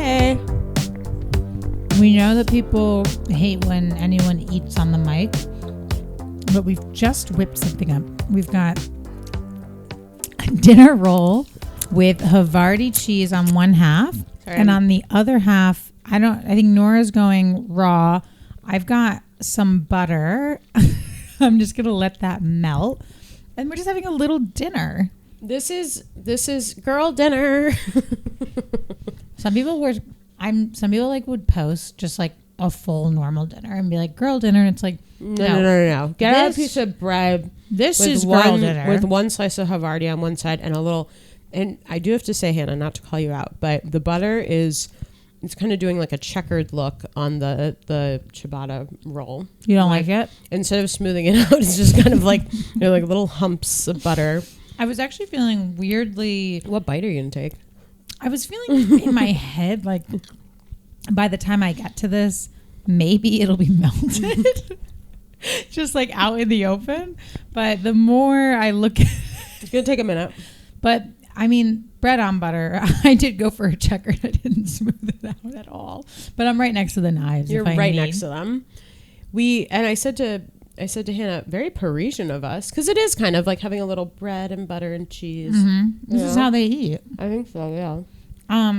Hey. We know that people hate when anyone eats on the mic, but we've just whipped something up. We've got a dinner roll with Havarti cheese on one half, and on the other half, I think Nora's going raw. I've got some butter. I'm just gonna let that melt, and we're just having a little dinner. This is girl dinner. Some people would post just like a full normal dinner and be like girl dinner, and it's like no. Get out a piece of bread. This is girl dinner with one slice of Havarti on one side and a little. And I do have to say, Hannah, not to call you out, but the butter it's kind of doing like a checkered look on the ciabatta roll. You don't like it? Instead of smoothing it out, it's just kind of like like little humps of butter. I was actually feeling weirdly. What bite are you gonna take? I was feeling in my head like by the time I get to this, maybe it'll be melted, just like out in the open. But the more I look at it's gonna take a minute. But I mean, bread on butter. I did go for a checker. I didn't smooth it out at all. But I'm right next to the knives. You're right next to them. I said to Hannah, very Parisian of us, because it is kind of like having a little bread and butter and cheese. Mm-hmm. This is how they eat. I think so, yeah.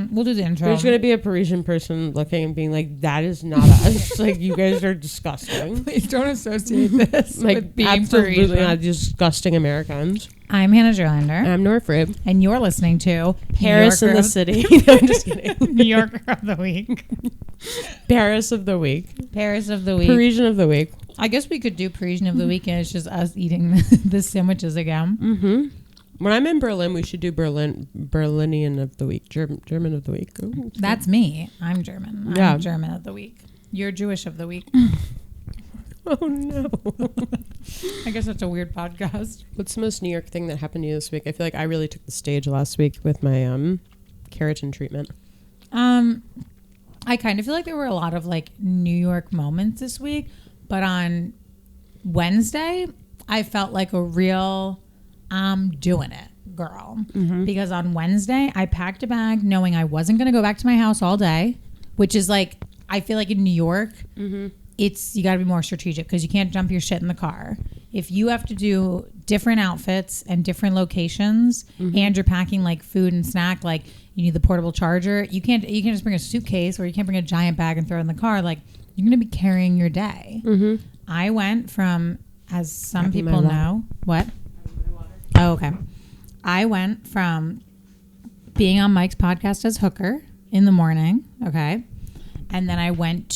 We'll do the intro. There's going to be a Parisian person looking and being like, that is not us. Like, you guys are disgusting. Please don't associate this with being absolutely Parisian. Not disgusting Americans. I'm Hanna Gerlander. And I'm Nora Fried. And you're listening to Paris in the City. No, I'm just kidding. New Yorker of the Week. Paris of the Week. Paris of the Week. Parisian of the Week. I guess we could do Parisian of the Week, and it's just us eating the sandwiches again. Mm-hmm. When I'm in Berlin, we should do Berlinian of the Week, German of the Week. Ooh, that's me. I'm German. Yeah. I'm German of the Week. You're Jewish of the Week. Oh, no. I guess that's a weird podcast. What's the most New York thing that happened to you this week? I feel like I really took the stage last week with my keratin treatment. I kind of feel like there were a lot of like New York moments this week, but on Wednesday, I felt like a real I'm doing it girl. Mm-hmm. Because on Wednesday, I packed a bag knowing I wasn't going to go back to my house all day, which is like, I feel like in New York, you got to be more strategic because you can't dump your shit in the car. If you have to do different outfits and different locations and you're packing like food and snack, like you need the portable charger, you can't just bring a suitcase or you can't bring a giant bag and throw it in the car. Like you're going to be carrying your day. Mm-hmm. I went from, as some people know, what? Oh, okay. I went from being on Mike's podcast as Hooker in the morning. Okay. And then I went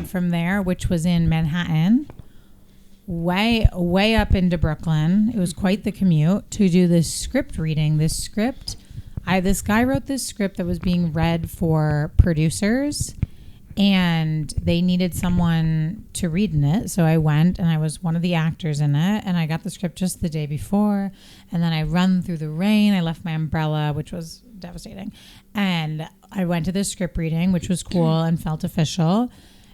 from there, which was in Manhattan, way up into Brooklyn. It was quite the commute to do this script reading. This guy wrote this script that was being read for producers, and they needed someone to read in it. So I went, and I was one of the actors in it, and I got the script just the day before. And then I run through the rain. I left my umbrella, which was devastating. And I went to the script reading, which was cool and felt official.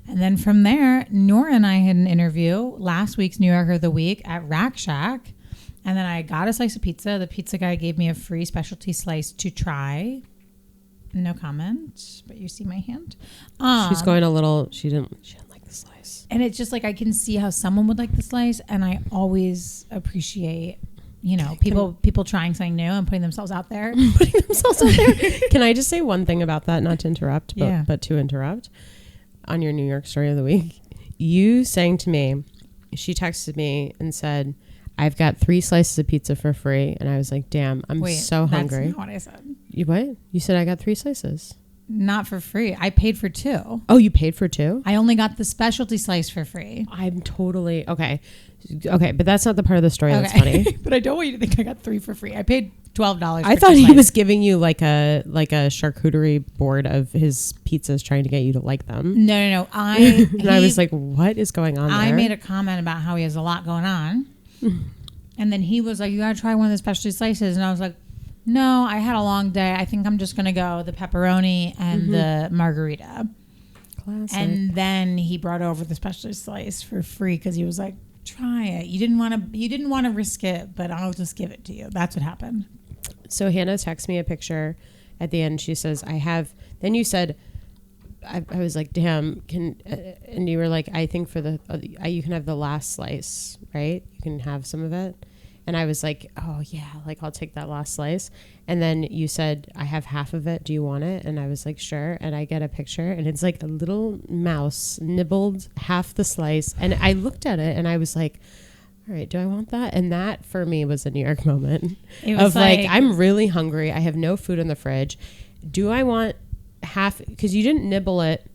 And then from there, Nora and I had an interview last week's New Yorker of the Week at Rack Shack. And then I got a slice of pizza. The pizza guy gave me a free specialty slice to try. No comment, but you see my hand. She's going a little, she didn't like the slice. And it's just like, I can see how someone would like the slice. And I always appreciate, people trying something new and putting themselves out there. Can I just say one thing about that? Not to interrupt, but to interrupt. On your New York story of the week, you saying to me, she texted me and said, I've got 3 slices of pizza for free. And I was like, damn, I'm so hungry. That's not what I said. You what? You said I got 3 slices. Not for free. I paid for 2. Oh, you paid for 2? I only got the specialty slice for free. I'm totally... Okay, but that's not the part of the story that's funny. But I don't want you to think I got 3 for free. I paid $12 I thought he was giving you like a charcuterie board of his pizzas trying to get you to like them. No. I was like, what is going on there? I made a comment about how he has a lot going on. And then he was like, you got to try one of the specialty slices. And I was like, no, I had a long day. I think I'm just going to go the pepperoni and the margarita. Classic. And then he brought over the specialty slice for free because he was like, try it. You didn't want to risk it, but I'll just give it to you. That's what happened. So Hannah texts me a picture at the end. She says, I have Then you said, I was like, damn, and you were like, I think for you can have the last slice, right? You can have some of it. And I was like, oh yeah, like I'll take that last slice. And then you said, I have half of it. Do you want it? And I was like, sure. And I get a picture and it's like a little mouse nibbled half the slice. And I looked at it and I was like, all right, do I want that? And that for me was a New York moment of like, I'm really hungry. I have no food in the fridge. Do I want half? Because you didn't nibble it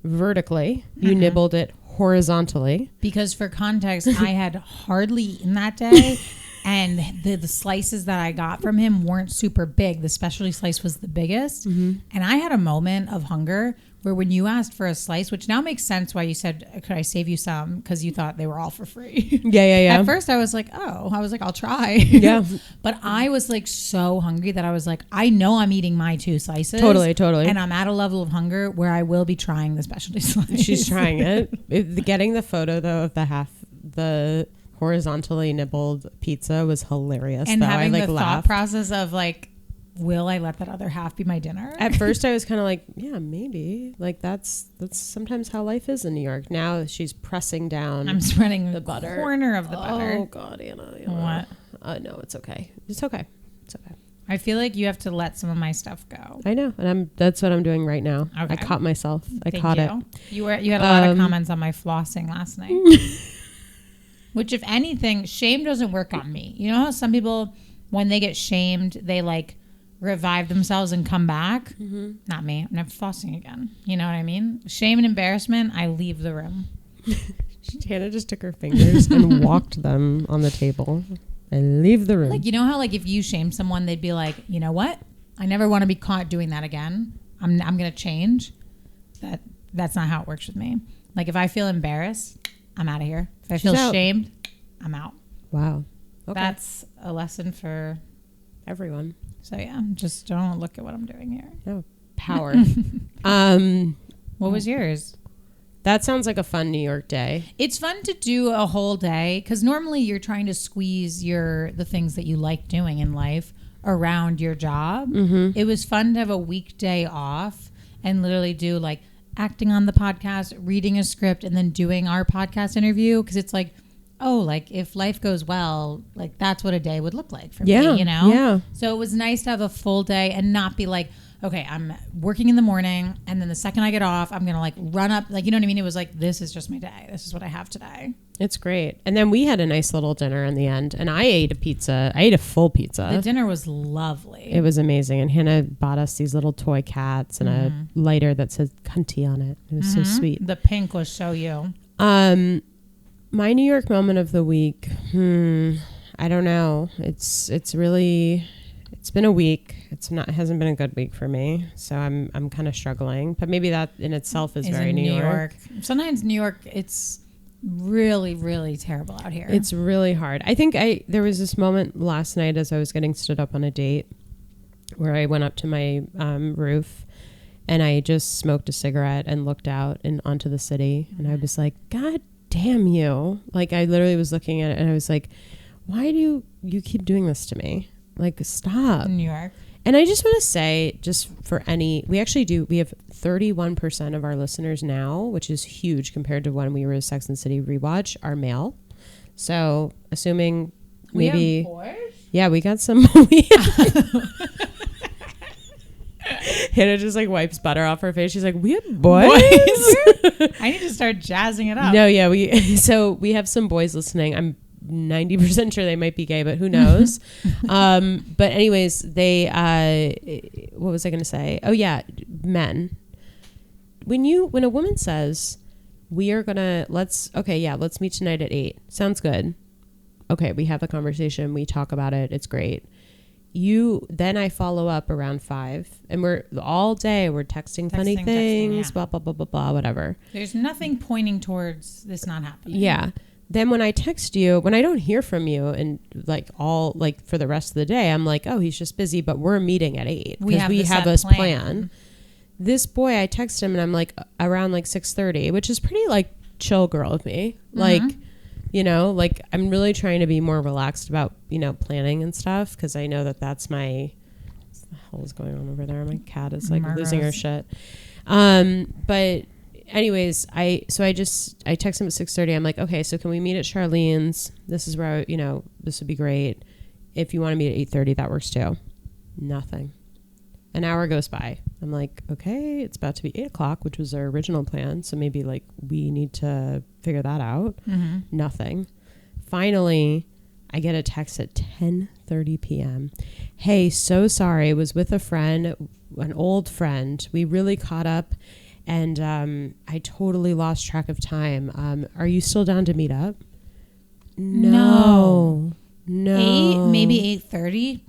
vertically. You nibbled it horizontally. Because for context, I had hardly eaten that day. And the slices that I got from him weren't super big. The specialty slice was the biggest. And I had a moment of hunger where when you asked for a slice, which now makes sense why you said, could I save you some? Because you thought they were all for free. Yeah. At first I was like, I'll try. Yeah. But I was like so hungry that I was like, I know I'm eating my 2 slices. Totally. And I'm at a level of hunger where I will be trying the specialty slice. She's trying it. Getting the photo though of the horizontally nibbled pizza was hilarious. And though. having I like the laughed. thought process of like, will I let that other half be my dinner? At first I was kind of like, yeah, maybe. Like that's sometimes how life is in New York. Now she's pressing down. I'm spreading the butter. Corner of the butter. Oh God, Anna. What? No, it's okay. It's okay. It's okay. I feel like you have to let some of my stuff go. I know, and that's what I'm doing right now. Okay. I caught myself. Thank caught you. it. You had a lot of comments on my flossing last night. Which, if anything, shame doesn't work on me. You know how some people, when they get shamed, they like revive themselves and come back? Not me. I'm never flossing again. You know what I mean? Shame and embarrassment, I leave the room. Hannah just took her fingers and walked them on the table. I leave the room. Like, you know how like if you shame someone, they'd be like, you know what? I never want to be caught doing that again. I'm going to change. That's not how it works with me. Like if I feel embarrassed, I'm out of here. If I feel shamed, I'm out. Wow. Okay. That's a lesson for everyone. So yeah, just don't look at what I'm doing here. No. Power. What was yours? That sounds like a fun New York day. It's fun to do a whole day because normally you're trying to squeeze the things that you like doing in life around your job. It was fun to have a weekday off and literally do like acting on the podcast, reading a script, and then doing our podcast interview because it's like, oh, like if life goes well, like that's what a day would look like for me, you know? Yeah. So it was nice to have a full day and not be like, okay, I'm working in the morning and then the second I get off, I'm going to like run up. Like, you know what I mean? It was like, this is just my day. This is what I have today. It's great. And then we had a nice little dinner in the end and I ate a pizza. I ate a full pizza. The dinner was lovely. It was amazing. And Hannah bought us these little toy cats and a lighter that says cunty on it. It was so sweet. The pink was so you. My New York moment of the week. I don't know. It's been a week. It hasn't been a good week for me. So I'm kind of struggling, but maybe that in itself is very New York. Sometimes New York, it's really, really terrible out here. It's really hard. I think there was this moment last night as I was getting stood up on a date where I went up to my roof and I just smoked a cigarette and looked out and onto the city. And I was like, God damn you. Like I literally was looking at it and I was like, why do you keep doing this to me? Like, stop. New York. And I just want to say, just for we have 31% of our listeners now, which is huge compared to when we were a Sex and the City rewatch, are male. So assuming maybe. We have boys? Yeah, we got some. Hannah just like wipes butter off her face. She's like, we have boys? I need to start jazzing it up. No, yeah. We have some boys listening. I'm 90% sure they might be gay, but who knows? But anyways, what was I going to say? Oh yeah, men. When a woman says, let's meet tonight at 8. Sounds good. Okay. We have the conversation. We talk about it. It's great. Then I follow up around 5 and we're all day. We're texting funny things, blah, blah, blah, blah, blah, whatever. There's nothing pointing towards this not happening. Yeah. Then when I text you, when I don't hear from you and for the rest of the day, I'm like, oh, he's just busy, but we're meeting at 8 because we have this plan. This boy, I text him and I'm like around like 6:30, which is pretty like chill girl of me. Like, you know, like I'm really trying to be more relaxed about, you know, planning and stuff. Cause I know that's my the hell is going on over there? My cat is like losing her shit. But anyways, I text him at 6:30. I'm like, okay, so can we meet at Charlene's? This is where this would be great. If you want to meet at 8:30, that works too. Nothing. An hour goes by. I'm like, okay, it's about to be 8 o'clock, which was our original plan. So maybe like we need to figure that out. Mm-hmm. Nothing. Finally, I get a text at 10:30 p.m. Hey, so sorry. I was with a friend, an old friend. We really caught up and I totally lost track of time. Are you still down to meet up? No. 8, maybe 8:30.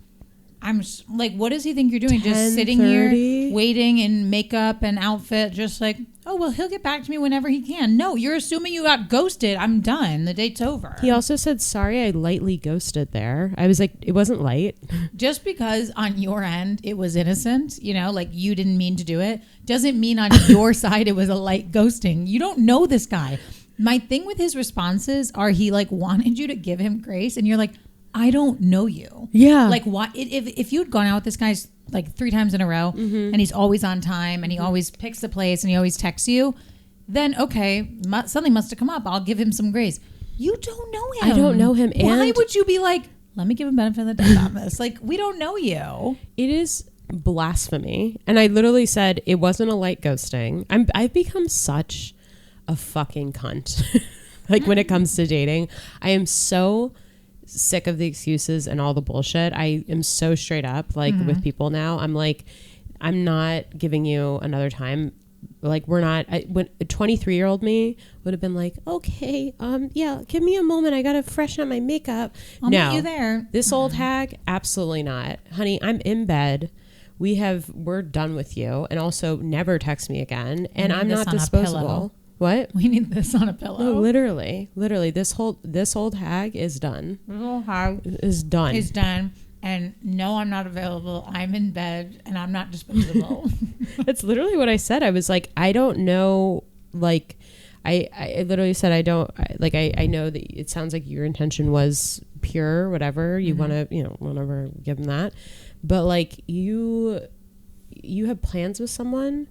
I'm like, what does he think you're doing? Just sitting here waiting in makeup and outfit, just like, oh, well, he'll get back to me whenever he can. No, you're assuming you got ghosted. I'm done. The date's over. He also said, sorry, I lightly ghosted there. I was like, it wasn't light. Just because on your end it was innocent, like you didn't mean to do it, doesn't mean on your side it was a light ghosting. You don't know this guy. My thing with his responses are he like wanted you to give him grace and you're like, I don't know you. Yeah. Like what if you'd gone out with this guy like 3 times in a row and he's always on time and he always picks the place and he always texts you, then okay, something must have come up. I'll give him some grace. You don't know him. I don't know him. And why would you be like, let me give him benefit of the doubt on this? Like, we don't know you. It is blasphemy. And I literally said it wasn't a light ghosting. I've become such a fucking cunt. Like when it comes to dating, I am so sick of the excuses and all the bullshit. I am so straight up like with people now. I'm like, I'm not giving you another time. Like we're not, when a 23-year-old me would have been like, okay, yeah, give me a moment. I got to freshen up my makeup. I'll meet you there. This old hag, absolutely not. Honey, I'm in bed. We're done with you. And also never text me again. And I'm not disposable. What? We need this on a pillow. No, literally, this old hag is done. This old hag is done. Is done. And no, I'm not available. I'm in bed and I'm not disposable. That's literally what I said. I was like, I don't know. Like, I literally said, I don't like. I know that it sounds like your intention was pure. Whatever you want to, whatever. Give them that. But like you have plans with someone.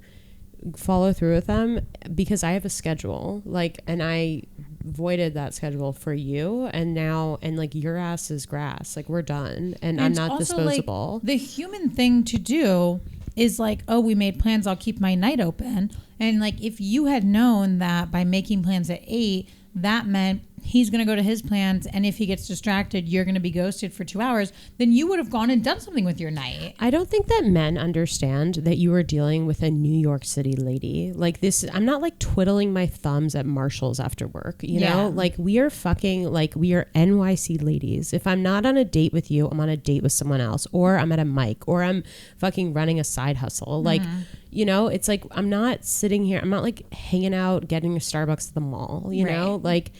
Follow through with them because I have a schedule, like, and I voided that schedule for you, and now like your ass is grass, like we're done, and I'm not disposable. Like, the human thing to do is like, oh, we made plans, I'll keep my night open, and like if you had known that by making plans at 8 that meant he's going to go to his plans, and if he gets distracted, you're going to be ghosted for 2 hours, then you would have gone and done something with your night. I don't think that men understand that you are dealing with a New York City lady. Like this, I'm not like twiddling my thumbs at Marshall's after work, you know? Like we are we are NYC ladies. If I'm not on a date with you, I'm on a date with someone else, or I'm at a mic, or I'm fucking running a side hustle. Like, it's like, I'm not sitting here. I'm not like hanging out, getting a Starbucks at the mall, you know, like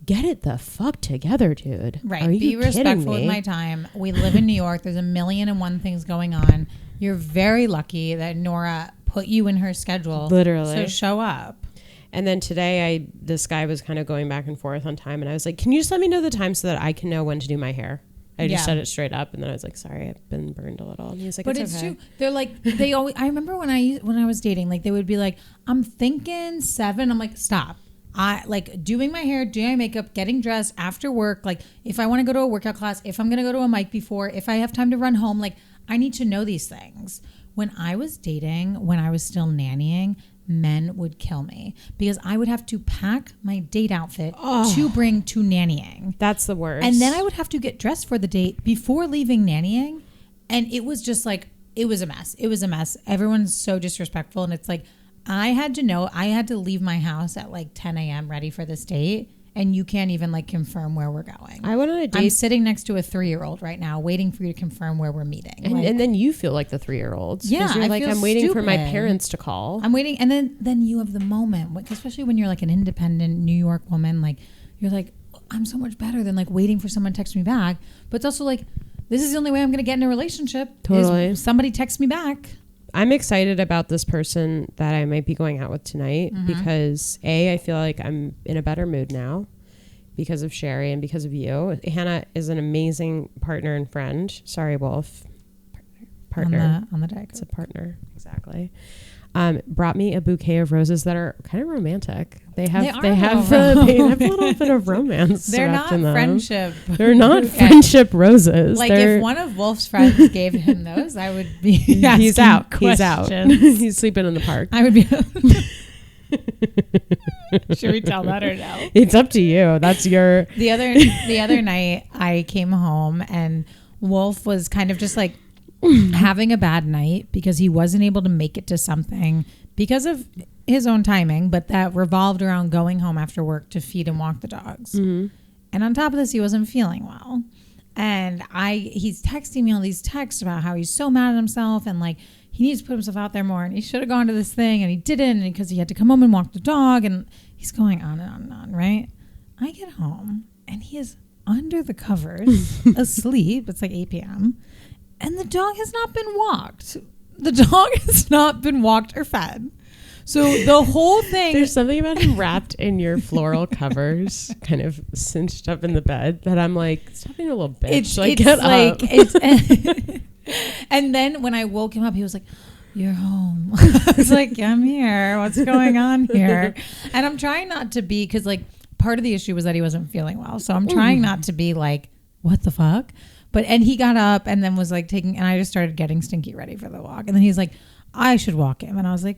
get it the fuck together, dude. Right. Be respectful with my time. We live in New York. There's 1,000,001 things going on. You're very lucky that Nora put you in her schedule. Literally. So show up. And then today this guy was kind of going back and forth on time, and I was like, can you just let me know the time so that I can know when to do my hair? I just said it straight up, and then I was like, sorry, I've been burned a little. And he was like, but it's okay. True. They're like, they always, I remember when I was dating, like they would be like, I'm thinking 7. I'm like, stop. I like doing my hair, doing my makeup, getting dressed after work. Like if I want to go to a workout class, if I'm going to go to a mic before, if I have time to run home, like I need to know these things. When I was dating, when I was still nannying, men would kill me because I would have to pack my date outfit to bring to nannying. That's the worst. And then I would have to get dressed for the date before leaving nannying. And it was just like, it was a mess. It was a mess. Everyone's so disrespectful. And it's like, I had to know, I had to leave my house at like 10 a.m. ready for this date. And you can't even like confirm where we're going. I went on a date. I'm sitting next to a 3-year-old right now waiting for you to confirm where we're meeting. And then you feel like the 3-year-olds. Yeah. You're like, I'm waiting stupid for my parents to call. I'm waiting. And then you have the moment, especially when you're like an independent New York woman, like you're like, I'm so much better than like waiting for someone to text me back. But it's also like, this is the only way I'm going to get in a relationship. Totally. Is somebody text me back. I'm excited about this person that I might be going out with tonight because I feel like I'm in a better mood now because of Sheri and because of you. Hanna is an amazing partner and friend. Sorry, Wolf. partner. On the Diet Coke. It's a partner. Exactly. Brought me a bouquet of roses that are kind of romantic. They have a little bit of romance. They're not friendship. They're not friendship roses. Like if one of Wolf's friends gave him those, I would be he's out. Questions. He's out. He's sleeping in the park. I would be. Should we tell that or no? It's up to you. That's your. The other night I came home and Wolf was kind of just like having a bad night because he wasn't able to make it to something because of his own timing, but that revolved around going home after work to feed and walk the dogs. Mm-hmm. And on top of this, he wasn't feeling well. And he's texting me all these texts about how he's so mad at himself and like he needs to put himself out there more and he should have gone to this thing and he didn't because he had to come home and walk the dog, and he's going on and on and on, right? I get home and he is under the covers asleep. It's like 8 p.m. and the dog has not been walked. The dog has not been walked or fed. So the whole thing. There's something about him wrapped in your floral covers, kind of cinched up in the bed, that I'm like, stop being a little bitch. And then when I woke him up, he was like, "You're home." I was like, "I'm here. What's going on here?" And I'm trying not to be, because like part of the issue was that he wasn't feeling well. So I'm trying not to be like, what the fuck? And he got up and then was like and I just started getting Stinky ready for the walk. And then he's like, "I should walk him." And I was like,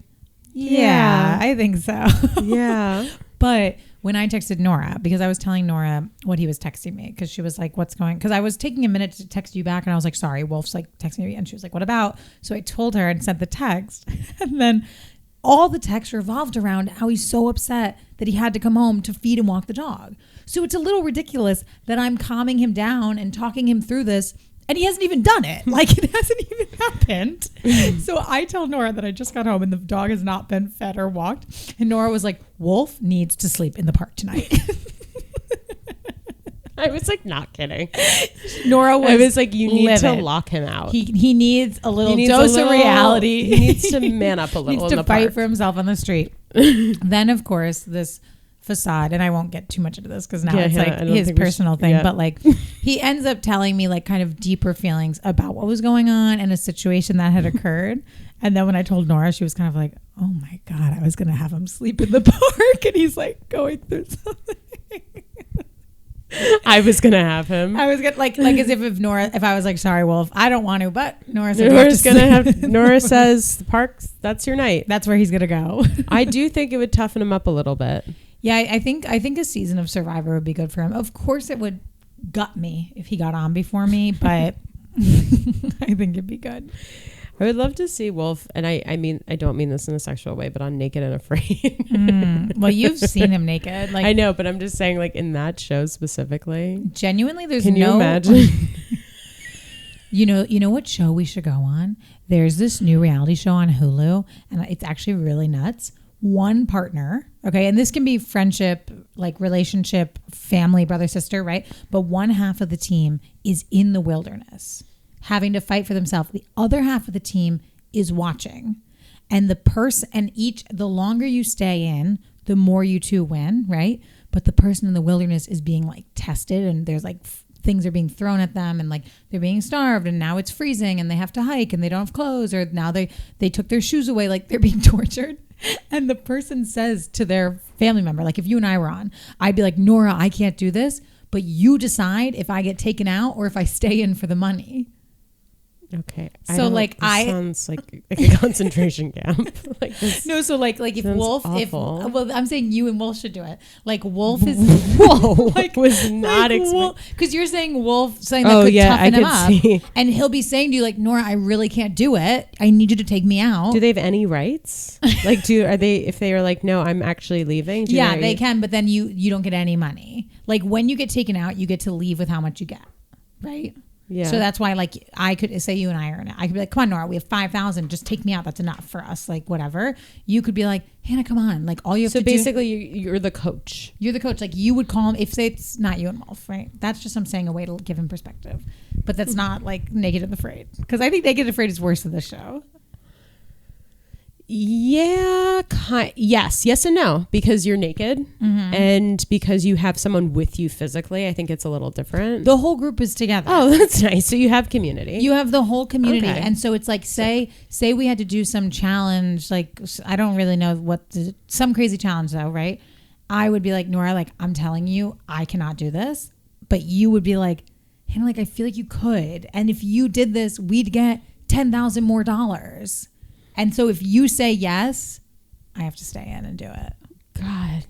yeah, I think so. Yeah. But when I texted Nora, because I was telling Nora what he was texting me, because she was like, because I was taking a minute to text you back and I was like, sorry, Wolf's like texting me. And she was like, what about? So I told her and sent the text. And then all the texts revolved around how he's so upset that he had to come home to feed and walk the dog. So it's a little ridiculous that I'm calming him down and talking him through this, and he hasn't even done it. Like, it hasn't even happened. So I tell Nora that I just got home and the dog has not been fed or walked. And Nora was like, Wolf needs to sleep in the park tonight. I was like, not kidding. Nora was like, you need to lock him out. He needs a little dose of reality. He needs to man up a little. He needs to fight for himself on the street. Then, of course, this facade, and I won't get too much into this because now it's like his personal thing, but like he ends up telling me like kind of deeper feelings about what was going on and a situation that had occurred. And then when I told Nora, she was kind of like, oh my God, I was going to have him sleep in the park. And he's like going through something. I was going to have him. I was going to like as if I was like, sorry, Wolf, I don't want to, but Nora said, Nora says the parks, that's your night. That's where he's going to go. I do think it would toughen him up a little bit. Yeah, I think a season of Survivor would be good for him. Of course, it would gut me if he got on before me, but I think it'd be good. I would love to see Wolf, and I mean, I don't mean this in a sexual way, but on Naked and Afraid. Well, you've seen him naked. Like, I know, but I'm just saying, like, in that show specifically. Genuinely, there's Can you imagine? You know what show we should go on? There's this new reality show on Hulu, and it's actually really nuts. One partner, okay, and this can be friendship, like relationship, family, brother, sister, right? But one half of the team is in the wilderness, having to fight for themselves. The other half of the team is watching, and the longer you stay in, the more you two win, right? But the person in the wilderness is being like tested, and there's like things are being thrown at them, and like they're being starved, and now it's freezing, and they have to hike, and they don't have clothes, or now they took their shoes away, like they're being tortured. And the person says to their family member, like if you and I were on, I'd be like, Nora, I can't do this, but you decide if I get taken out or if I stay in for the money. Okay. So sounds like a concentration camp. No, so like if Wolf, awful. I'm saying you and Wolf should do it. Like Wolf is whoa, was not expecting, because you're saying Wolf saying that could toughen him up, see. And he'll be saying to you like, Nora, I really can't do it. I need you to take me out. Do they have any rights? Like, if they are like, no, I'm actually leaving? They can, but then you don't get any money. Like when you get taken out, you get to leave with how much you get, right? Yeah. So that's why, like, I could say you and I are in it. I could be like, come on, Nora, we have 5,000. Just take me out. That's enough for us. Like, whatever. You could be like, Hanna, come on. Like, all you have to do. So basically, you're the coach. You're the coach. Like, you would call him, if say it's not you and Wolf, right? That's just, I'm saying, a way to give him perspective. But that's not like Naked and Afraid. Because I think Naked and Afraid is worse than this show. Yeah, yes and no, because you're naked and because you have someone with you physically. I think it's a little different. The whole group is together. Oh, that's nice. So you have community. You have the whole community. Okay. And so it's like, say we had to do some challenge, like, I don't really know some crazy challenge though, right? I would be like, Nora, like, I'm telling you, I cannot do this. But you would be like, Hanna, like, I feel like you could. And if you did this, we'd get $10,000 more. And so if you say yes, I have to stay in and do it. God,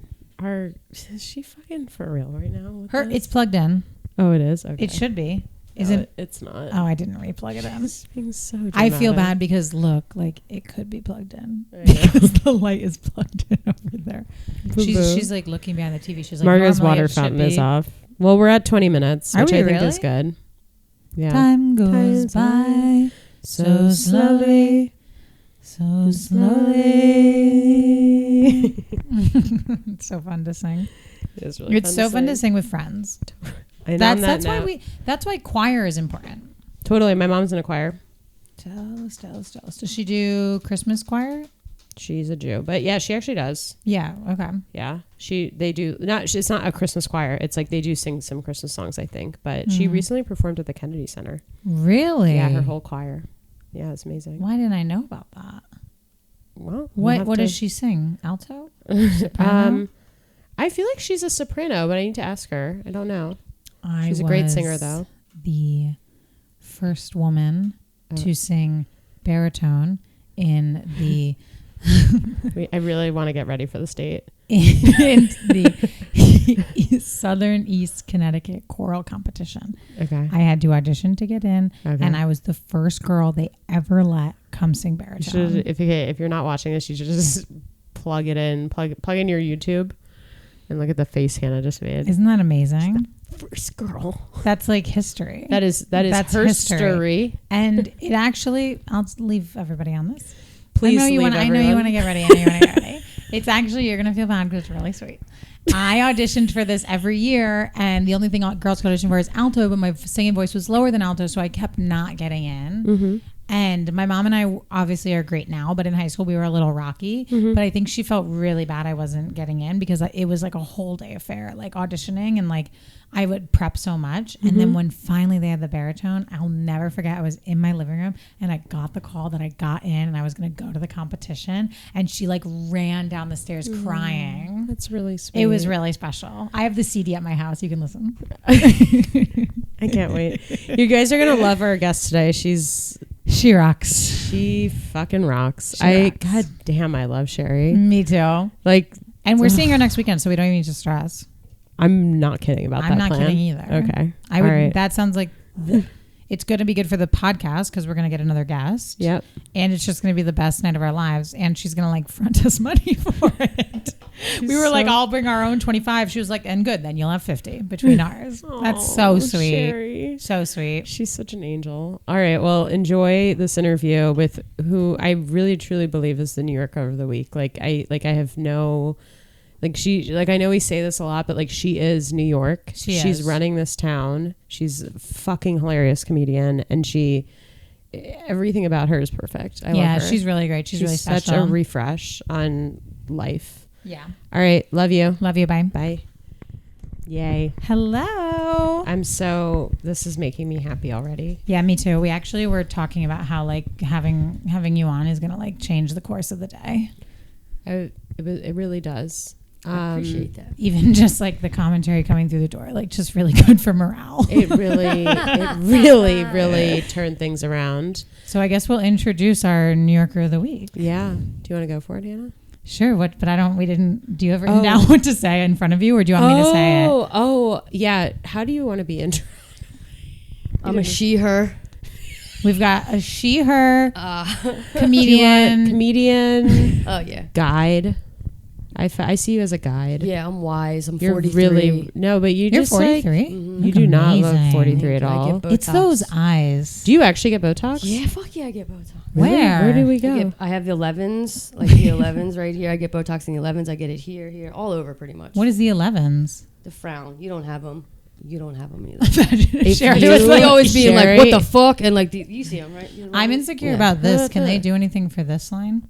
is she fucking for real right now? It's plugged in. Oh, it is? Okay. It should be. It's not. Oh, I didn't replug it in. She's being so dramatic. I feel bad because look, like it could be plugged in because the light is plugged in over there. She's like looking behind the TV. She's like, Margot's water fountain is off. Well, we're at 20 minutes, which I think is good. Yeah. Time goes by so slowly. So slowly. It's so fun to sing. It's really It's so fun to sing with friends. That's why choir is important. Totally. My mom's in a choir. Tell us. Does she do Christmas choir? She's a Jew, but yeah, she actually does. Yeah. Okay. Yeah. They do it's not a Christmas choir. It's like they do sing some Christmas songs, I think, but she recently performed at the Kennedy Center. Really? Yeah. Her whole choir. Yeah. It's amazing. Why didn't I know about that? Well, what does she sing? Alto? Soprano? I feel like she's a soprano, but I need to ask her. I don't know. She's a great singer, though. The first woman to sing baritone in the. I really want to get ready for the state. In the Southern East Connecticut choral competition. Okay. I had to audition to get in, and I was the first girl they ever let come sing baritone. If you're not watching this, you should just plug it in, plug in your YouTube, and look at the face Hanna just made. Isn't that amazing? First girl. That's like history. That's her history. And it actually, I'll leave everybody on this. Please I know you want to get ready. It's actually, you're going to feel bad because it's really sweet. I auditioned for this every year, and the only thing girls could audition for is alto, but my singing voice was lower than alto, so I kept not getting in. Mm-hmm. And my mom and I obviously are great now, but in high school we were a little rocky. Mm-hmm. But I think she felt really bad I wasn't getting in because it was like a whole day affair, like auditioning, and like I would prep so much. Mm-hmm. And then when finally they had the baritone, I'll never forget. I was in my living room and I got the call that I got in and I was going to go to the competition. And she like ran down the stairs crying. That's really sweet. It was really special. I have the CD at my house. You can listen. I can't wait. You guys are going to love our guest today. She rocks. She fucking rocks. God damn, I love Sheri. Me too. And we're seeing her next weekend, so we don't even need to stress. I'm not kidding about that. I'm not kidding either. Okay. All right. That sounds like it's going to be good for the podcast because we're going to get another guest. Yep. And it's just going to be the best night of our lives. And she's going to like front us money for it. We were like, I'll bring our own 25. She was like, and good, then you'll have 50 between ours. That's so sweet. Sheri. So sweet. She's such an angel. All right. Well, enjoy this interview with who I really truly believe is the New Yorker of the week. I have no... I know we say this a lot, but she is New York. She's running this town. She's a fucking hilarious comedian, and everything about her is perfect. I love her. She's really great. She's really special. Such a refresh on life. Yeah. All right. Love you. Love you. Bye. Bye. Yay. Hello. This is making me happy already. Yeah, me too. We actually were talking about how having you on is going to change the course of the day. It really does. I appreciate that. Even just the commentary coming through the door, just really good for morale. It really turned things around. So I guess we'll introduce our New Yorker of the week. Yeah. Do you want to go for it, Hanna? Sure. Do you ever know what to say in front of you, or do you want me to say it? Oh, yeah. How do you want to be introduced? I'm a she, her. We've got a she, her comedian. Oh, yeah. Guide. I see you as a guide. Yeah, I'm wise. I'm You're 43. But you're just 43. You do not look 43 at all. It's those eyes. Do you actually get Botox? Yeah, fuck yeah, I get Botox. Where do we go? I have the 11s, the 11s right here. I get Botox in the 11s. I get it here, all over pretty much. What is the 11s? The frown. You don't have them. You don't have them either. Sheri always being what the fuck? And you see them, right? I'm insecure about this. Can they do anything for this line?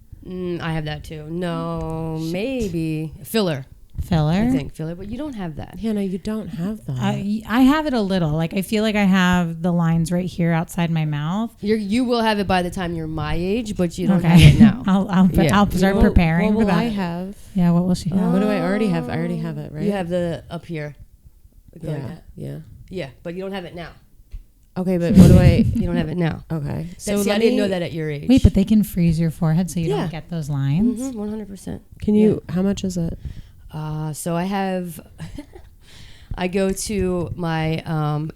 I have that too. No, maybe filler. I think filler, but you don't have that. Yeah, no, you don't have that. I have it a little. Like I feel like I have the lines right here outside my mouth. You will have it by the time you're my age, but you don't have it now. I'll start preparing what for that. I have? Yeah, what will she have? What do I already have? I already have it, right? You have the up here. Yeah, but you don't have it now. Okay, but what do I? You don't have it now. Okay, so I didn't know that at your age. Wait, but they can freeze your forehead so you don't get those lines. 100%. Can you? How much is it? So I have, I go to my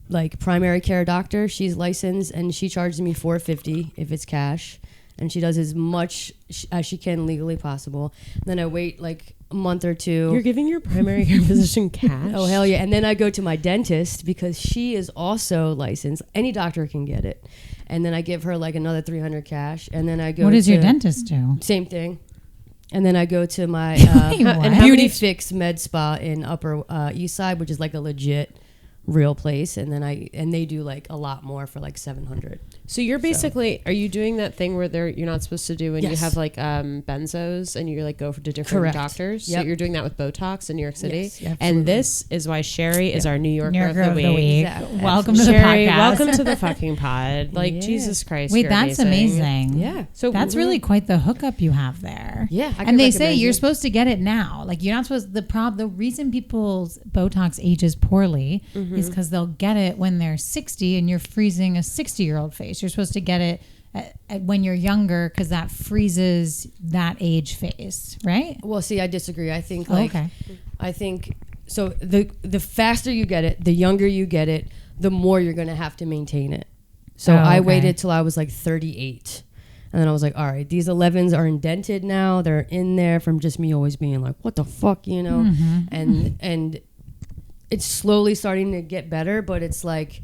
like primary care doctor. She's licensed and she charges me $450 if it's cash, and she does as much as she can legally possible. Then I wait like a month or two. You're giving your primary care physician cash? Oh hell yeah! And then I go to my dentist because she is also licensed. Any doctor can get it, and then I give her like another $300 cash, and then I go. What does your dentist do? Same thing. And then I go to my Beauty Fix Med Spa in Upper East Side, which is like a legit real place, and then they do like a lot more for like $700. So you're basically, are you doing that thing where you're not supposed to do when you have like benzos and you like go to different doctors? Yep. So you're doing that with Botox in New York City. Yes, and this is why Sheri is our New Yorker of the week. Exactly. Welcome to the podcast. Welcome to the fucking pod. Like Jesus Christ. Wait, that's amazing. Yeah. So that's really quite the hookup you have there. Yeah. And they say you're supposed to get it now. Like you're not supposed. The reason people's Botox ages poorly is because they'll get it when they're 60 and you're freezing a 60-year-old face. You're supposed to get it when you're younger because that freezes that age face, right? Well, see, I disagree. I think I think so. The faster you get it, the younger you get it, the more you're going to have to maintain it. So I waited till I was like 38. And then I was like, all right, these 11s are indented now. They're in there from just me always being like, what the fuck, you know? And it's slowly starting to get better, but it's like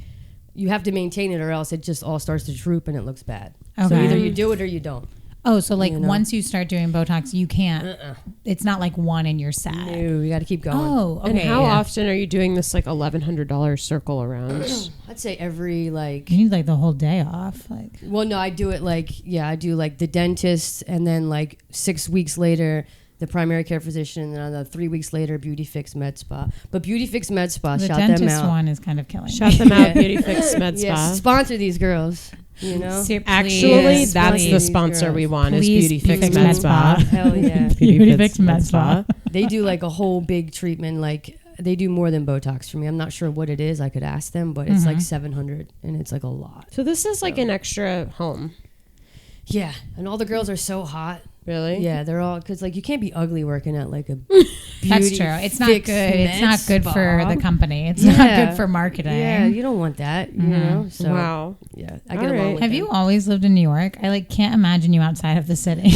you have to maintain it or else it just all starts to droop and it looks bad. So either you do it or you don't. Oh, so like once you start doing Botox, you can't. It's not like one and you're sad. No, you got to keep going. Oh, okay. And how often are you doing this like $1,100 circle around? I'd say every like. You need like the whole day off. Like. Well, no, I do it like I do like the dentist, and then like 6 weeks later the primary care physician, and then 3 weeks later Beauty Fix Med Spa. But Beauty Fix Med Spa, shout them out. The dentist one is kind of killing me. Shout them out, Beauty Fix Med Spa. Yes, sponsor these girls. You know, actually, that's the sponsor we want. Is Beauty Fix Med Spa. Hell yeah, Beauty Fix Med Spa. They do like a whole big treatment. Like they do more than Botox for me. I'm not sure what it is. I could ask them, but it's like $700, and it's like a lot. So this is like an extra home. Yeah, and all the girls are so hot. Really? Yeah, they're all because like you can't be ugly working at like a beauty. That's true. It's not good. It's not good for the company. It's not good for marketing. Yeah, you don't want that. You know. So wow. Yeah, I get along with Have you always lived in New York? I like can't imagine you outside of the city.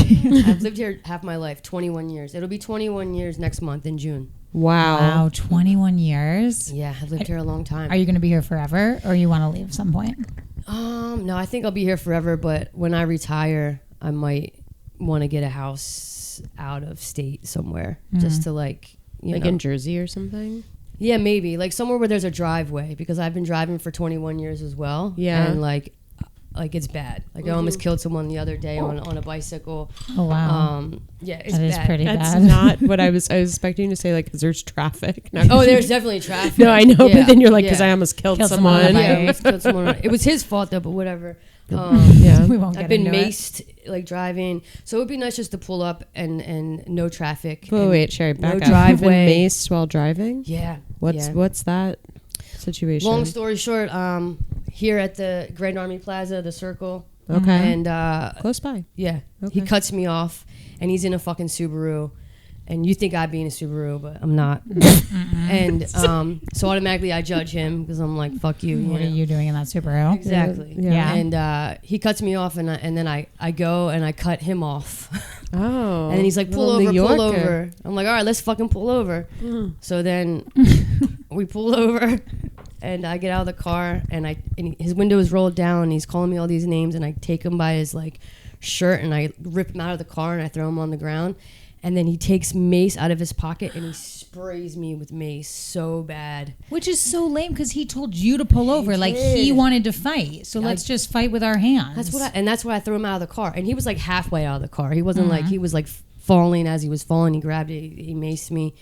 I've lived here half my life, 21 years. It'll be 21 years next month in June. Wow. 21 years. Yeah, I've lived here a long time. Are you going to be here forever, or you want to leave at some point? No, I think I'll be here forever. But when I retire, I might want to get a house out of state somewhere, just to like you know, in Jersey or something. Yeah, maybe like somewhere where there's a driveway, because I've been driving for 21 years as well. Yeah, and like it's bad. Like I almost killed someone the other day on a bicycle. Oh wow. Yeah, it's that bad. Is pretty That's bad. not what I was expecting to say. Like, 'cause there's traffic. Oh, there's definitely traffic. No, I know, but then you're like, because I almost killed someone. Yeah, I almost killed someone. It was his fault though, but whatever. Yeah, we won't get I've been into maced like driving, so it would be nice just to pull up and no traffic. Oh wait, Sheri, back no up. driveway. You've been maced while driving? Yeah. What's that situation? Long story short, here at the Grand Army Plaza, the Circle. Okay. And close by. Yeah. Okay. He cuts me off, and he's in a fucking Subaru. And you think I'd be in a Subaru, but I'm not. And so automatically I judge him because I'm like, fuck you. What are you doing in that Subaru? Exactly. Yeah. And he cuts me off, and then I go and I cut him off. Oh. And then he's like, pull over. I'm like, all right, let's fucking pull over. So then we pull over, and I get out of the car, and his window is rolled down, and he's calling me all these names, and I take him by his like shirt, and I rip him out of the car, and I throw him on the ground. And then he takes mace out of his pocket and he sprays me with mace so bad. Which is so lame because he told you to pull over. Like he wanted to fight. So let's just fight with our hands. That's why I threw him out of the car. And he was like halfway out of the car. He wasn't like, he was like falling as he was falling. He grabbed it. He maced me.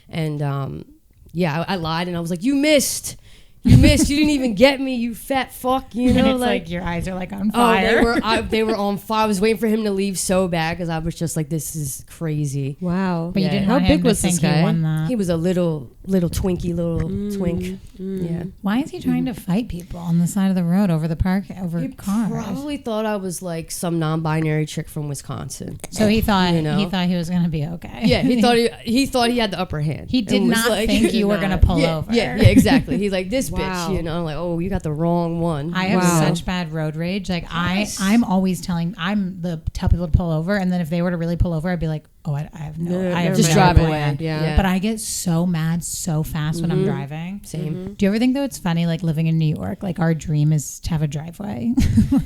And I lied and I was like, you missed. You missed. You didn't even get me, you fat fuck. You know, and it's like your eyes are like on fire. Oh, they were on fire. I was waiting for him to leave so bad because I was just like, this is crazy. Wow. But you didn't. How big was this guy? He was a little twinky, twink. Yeah. Why is he trying to fight people on the side of the road over cars? He probably thought I was like some non-binary chick from Wisconsin. So he thought he was going to be okay. Yeah, he thought he had the upper hand. He did not think you were going to pull over. Yeah, exactly. He's like, this bitch, you know. I'm like, oh, you got the wrong one. I have such bad road rage. Like I'm always tell people to pull over, and then if they were to really pull over, I'd be like, oh, I have just drive away. Yeah. But I get so mad so fast when I'm driving. Same. Do you ever think though it's funny, like living in New York, like our dream is to have a driveway?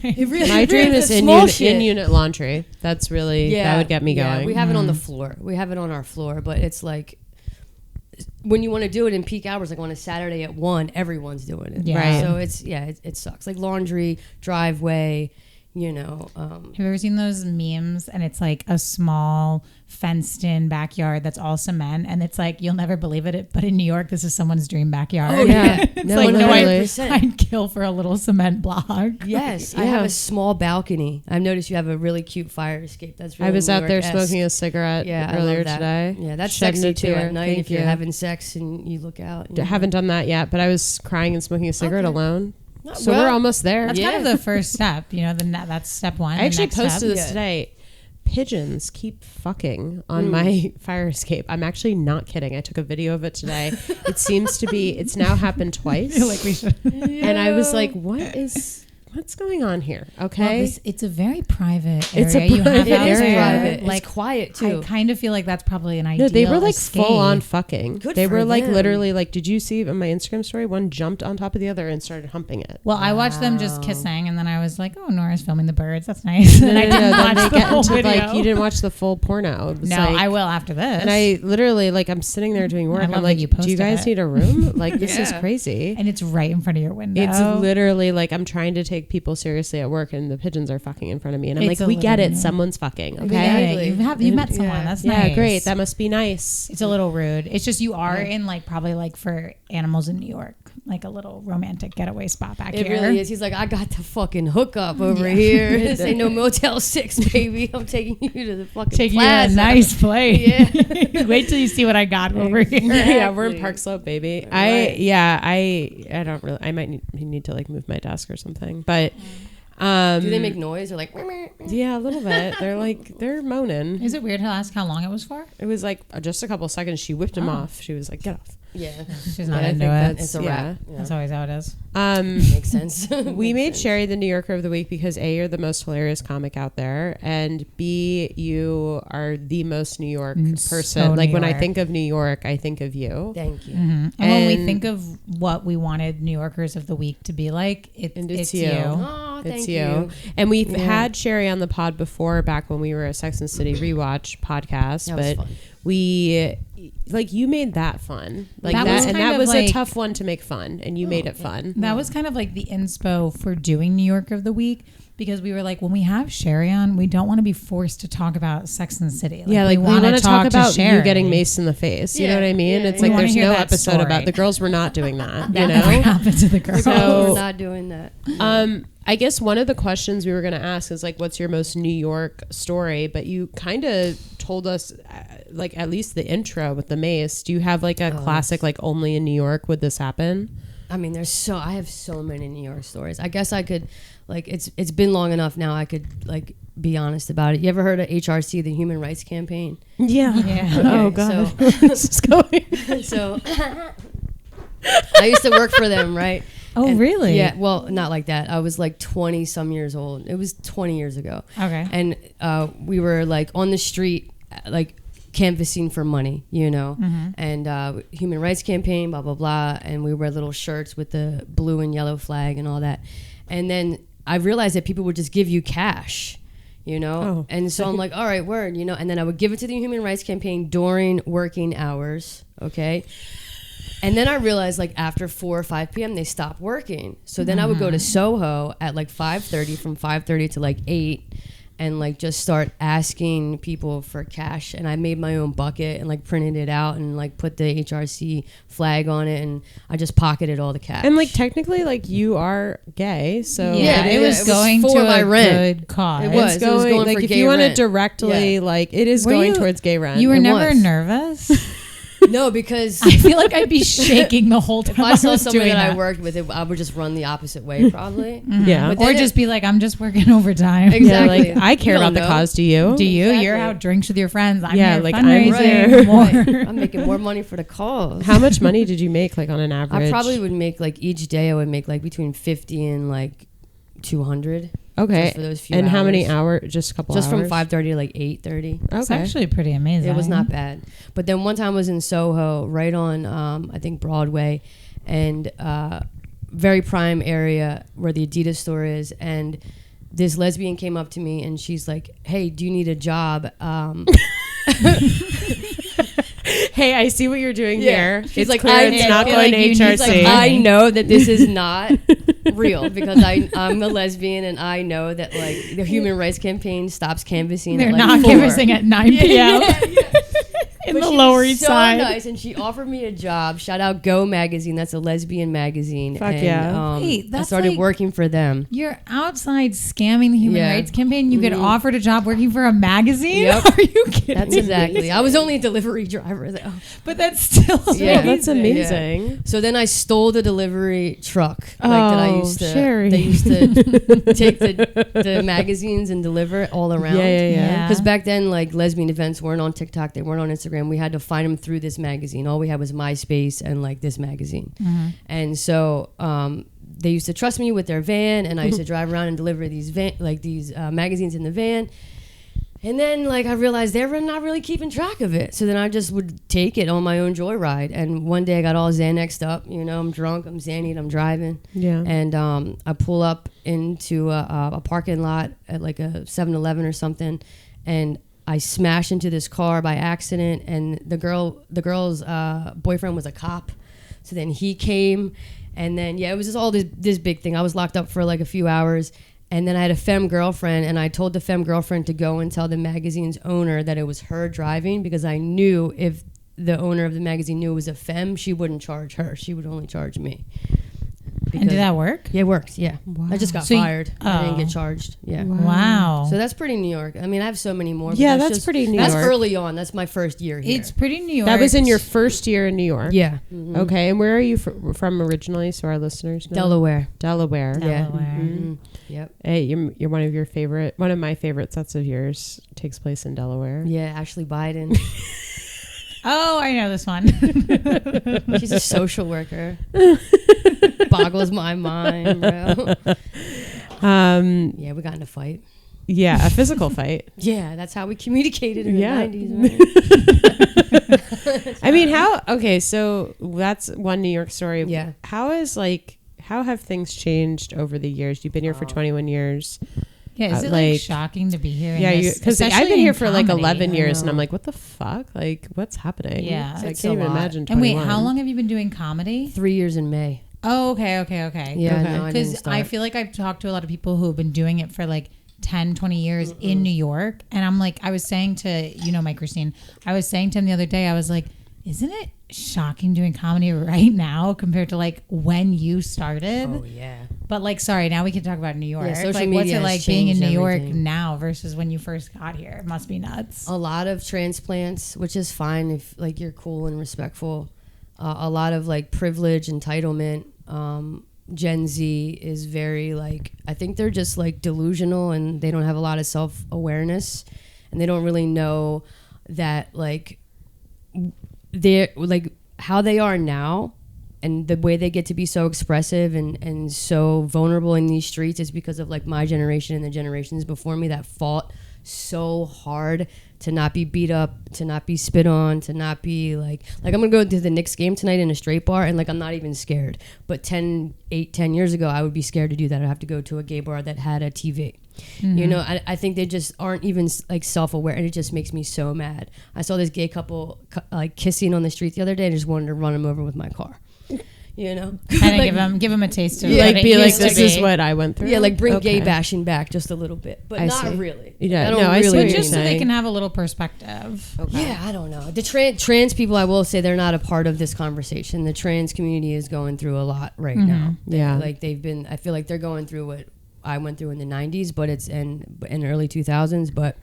My dream is in unit laundry. That's really that would get me going. We have it on the floor. We have it on our floor, but it's like when you want to do it in peak hours, like on a Saturday at 1, everyone's doing it. Yeah. Right. So it sucks. Like laundry, driveway, you know. Have you ever seen those memes? And it's like a small fenced-in backyard that's all cement, and it's like you'll never believe it, but in New York, this is someone's dream backyard. Oh yeah, it's no, like no, I'd kill for a little cement block. Yes, I have a small balcony. I've noticed you have a really cute fire escape. That's really I was New out there York-esque. smoking a cigarette earlier today. Yeah, that's sexy too at night if you're having sex and you look out. Haven't done that yet, but I was crying and smoking a cigarette alone. So we're almost there. That's kind of the first step, you know. That's step one. I actually posted this today. Pigeons keep fucking on my fire escape. I'm actually not kidding. I took a video of it today. It seems to be. It's now happened twice. Like we should. And I was like, what's going on here? Okay. Well, it's a very private area. It is private. Like it's quiet too. I kind of feel like that's probably an ideal. No, they were like escape. full on fucking. They were like them. literally like, did you see on my Instagram story? One jumped on top of the other and started humping it. Well, I watched them just kissing, and then I was like, oh, Nora's filming the birds. That's nice. And then I didn't watch the whole video. Like, you didn't watch the full porno. It was no, like, I will after this. And I literally like I'm sitting there doing work. I'm like, do you guys need a room? Like this is crazy. And it's right in front of your window. It's literally like I'm trying to take people seriously at work, and the pigeons are fucking in front of me, and I'm like, we get it. Someone's fucking. Okay, you met someone. That's nice. Yeah, great. That must be nice. It's a little rude. It's just you are in like probably like for animals in New York, like a little romantic getaway spot back here. It really is. He's like, I got the fucking hookup over here. This ain't no Motel 6, baby. I'm taking you to the fucking plaza. You to a nice place. Yeah. Wait till you see what I got over here. Yeah, we're in Park Slope, baby. Right. I don't really. I might need to like move my desk or something, but. Do they make noise or like? Yeah, a little bit. They're moaning. Is it weird to ask how long it was for? It was like just a couple seconds. She whipped him off. She was like, "Get off." Yeah, she's not into it. It's a wrap. Yeah. That's always how it is. Makes sense. We made Sheri the New Yorker of the week because A, you're the most hilarious comic out there, and B, you are the most New York person. So like when York. I think of New York, I think of you. Thank you. Mm-hmm. And when we think of what we wanted New Yorkers of the week to be like, it's you. Oh, it's you. And we've had Sheri on the pod before, back when we were a Sex and the City rewatch podcast, that but we like you made that fun, like that was a tough one to make fun, and you made it fun. That was kind of like the inspo for doing New York of the week, because we were like, when we have Sheri on, we don't want to be forced to talk about Sex and the City. Like, we want to talk about you getting maced in the face. You know what I mean? It's like there's no episode about the girls were not doing that. That never happened to the girls. So, we're not doing that. I guess one of the questions we were going to ask is like, what's your most New York story? But you kind of told us, like at least the intro with the mace. Do you have like a classic, like only in New York would this happen? I mean, I have so many New York stories. I guess I could, like, it's been long enough now. I could like be honest about it. You ever heard of HRC, the Human Rights Campaign? Yeah. Okay, oh God, this is going. So I used to work for them, right? Oh, really? Yeah. Well, not like that. I was like 20 some years old. It was 20 years ago. Okay. And we were like on the street, like canvassing for money, you know, and Human Rights Campaign, blah, blah, blah. And we wear little shirts with the blue and yellow flag and all that. And then I realized that people would just give you cash, you know? And so I'm like, all right, word, you know? And then I would give it to the Human Rights Campaign during working hours, okay? And then I realized, like, after 4 or 5 p.m., they stopped working. So then I would go to Soho at, like, 5:30, from 5:30 to, like, 8, and, like, just start asking people for cash. And I made my own bucket and, like, printed it out and, like, put the HRC flag on it. And I just pocketed all the cash. And, like, technically, like, you are gay. So yeah, it was going for to my a rent. good cause. It was going like, for if gay you want to rent. directly, like, it is going towards gay rent. You were It never was. nervous? No, because I feel like I'd be shaking the whole time. if I saw was somebody doing that I worked with, I would just run the opposite way, probably. Yeah. But Or then just be like, I'm just working overtime. Exactly. Yeah, like, I care You about don't the know. cause. Do you? Do you? Exactly. You're out drinks with your friends. I'm Yeah, here like, I'm fundraising right. more. I'm making more money for the cause. How much money did you make, like, on an average? I probably would make, like, each day I would make, like, between 50 and, like, 200. Okay. Just for those few and hours. how many hours? Just a couple Just hours? from 5:30 to, like, 8:30. It's Okay. actually pretty amazing. It was not bad. But then one time I was in Soho, right on, I think, Broadway, and very prime area where the Adidas store is. And this lesbian came up to me and she's like, hey, do you need a job? Hey, I see what you're doing here. She's It's like, clear I it's know. not I feel going like to you need, HRC. like, I know that this is not real because I'm a lesbian and I know that, like, the Human Rights Campaign stops canvassing. They're at, like, not 4. canvassing at 9 p.m. in But the she Lower was East so Side. nice, and she offered me a job. Shout out Go Magazine. That's a lesbian magazine. Fuck and, yeah. Wait, I that's started like- working for them. You're outside scamming the Human Yeah. Rights Campaign. You get offered a job working for a magazine? Yep. Are you kidding? That's exactly. I was only a delivery driver though. But that's still Yeah. That's amazing. So then I stole the delivery truck that I Oh, used to. Sheri. They used to take the magazines and deliver it all around. Yeah. Yeah. Because back then, like, lesbian events weren't on TikTok, they weren't on Instagram. We had to find them through this magazine. All we had was MySpace and, like, this magazine. And so they used to trust me with their van, and I used to drive around and deliver these magazines in the van. And then, like, I realized they were not really keeping track of it. So then I just would take it on my own joyride. And one day I got all Xanaxed up. You know, I'm drunk, I'm Xannied, I'm driving. Yeah. And I pull up into a parking lot at, like, a 7-Eleven or something. And I smash into this car by accident. And the girl's boyfriend was a cop. So then he came. And then, yeah, it was just all this big thing. I was locked up for, like, a few hours. And then I had a femme girlfriend, and I told the femme girlfriend to go and tell the magazine's owner that it was her driving, because I knew if the owner of the magazine knew it was a femme, she wouldn't charge her. She would only charge me. And did that work? Yeah, it worked. Yeah. Wow. I just got So fired. I didn't oh. get charged. Yeah. Wow. So that's pretty New York. I mean, I have so many more. But Yeah, that's pretty New That's York. early on. That's my first year here. It's pretty New York. That was in your first year in New York. Yeah. Mhm. Okay. And where are you from originally, so our listeners know? Delaware. Delaware. Yeah. Delaware. Mhm. Yep. Hey, you're one of my favorite sets of yours takes place in Delaware. Yeah, Ashley Biden. Oh, I know this one. She's a social worker. Boggles my mind, bro. Yeah, we got in a fight. Yeah, a physical fight. Yeah, that's how we communicated in Yeah. the 90s, man. I mean, so that's one New York story. Yeah. How have things changed over the years? You've been here for 21 years. Yeah, is it like, like shocking to be here? Yeah, because I've especially been here in for like comedy? 11 years, I and I'm know. like, what the fuck? Like, what's happening? Yeah. So I It's can't a even lot. imagine And 21. wait, how long have you been doing comedy? 3 years in May. Oh, okay. Yeah, Okay. no, I didn't Because start. I feel like I've talked to a lot of people who have been doing it for like 10, 20 years in New York. And I'm like, I was saying to, Mike Christine, I was saying to him the other day, I was like, isn't it shocking doing comedy right now compared to like when you started? Oh, yeah. But like, sorry, now we can talk about New York. Yeah, social like, what's media it has like being in changed New York everything. now versus when you first got here? It must be nuts. A lot of transplants, which is fine if, like, you're cool and respectful. A lot of, like, privilege, entitlement. Gen Z is very, like, I think they're just, like, delusional, and they don't have a lot of self-awareness, and they don't really know that, like, they're, like, how they are now and the way they get to be so expressive and so vulnerable in these streets is because of, like, my generation and the generations before me that fought so hard to not be beat up, to not be spit on, to not be like I'm gonna go to the Knicks game tonight in a straight bar, and like I'm not even scared. But 10 years ago, I would be scared to do that. I'd have to go to a gay bar that had a TV. Mm-hmm. You know, I think they just aren't even like self-aware, and it just makes me so mad. I saw this gay couple like kissing on the street the other day, and just wanted to run them over with my car. You know, kind of like, give them a taste of like be like this is what I went through. Yeah, like bring gay bashing back just a little bit, but not really. Yeah, I really just so they can have a little perspective. Okay. Yeah, I don't know. The trans people, I will say, they're not a part of this conversation. The trans community is going through a lot right now. Yeah, like they've been. I feel like they're going through what I went through in the 90s, but it's in the early 2000s. But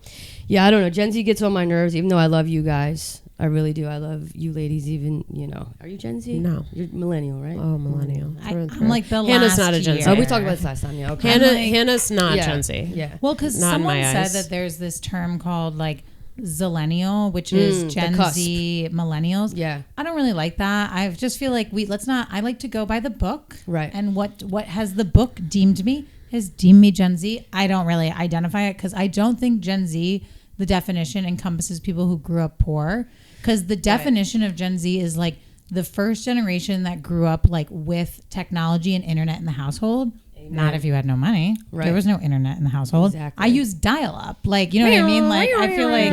yeah, I don't know. Gen Z gets on my nerves, even though I love you guys. I really do. I love you ladies even, you know. Are you Gen Z? No. You're millennial, right? Oh, millennial. I'm like the Hannah's last not a Gen Z. Oh, we talked about this last time. Yeah, okay. Hannah's not Gen Z. Yeah. Well, because someone said that there's this term called like zillennial, which is Gen Z millennials. Yeah. I don't really like that. I just feel like I like to go by the book. Right. And what has the book deemed me has deemed me Gen Z. I don't really identify it because I don't think Gen Z, the definition, encompasses people who grew up poor. Because the definition of Gen Z is like the first generation that grew up like with technology and internet in the household. Amen. Not if you had no money. Right. There was no internet in the household. Exactly. I used dial-up. Like, you know what I mean? Like, I feel like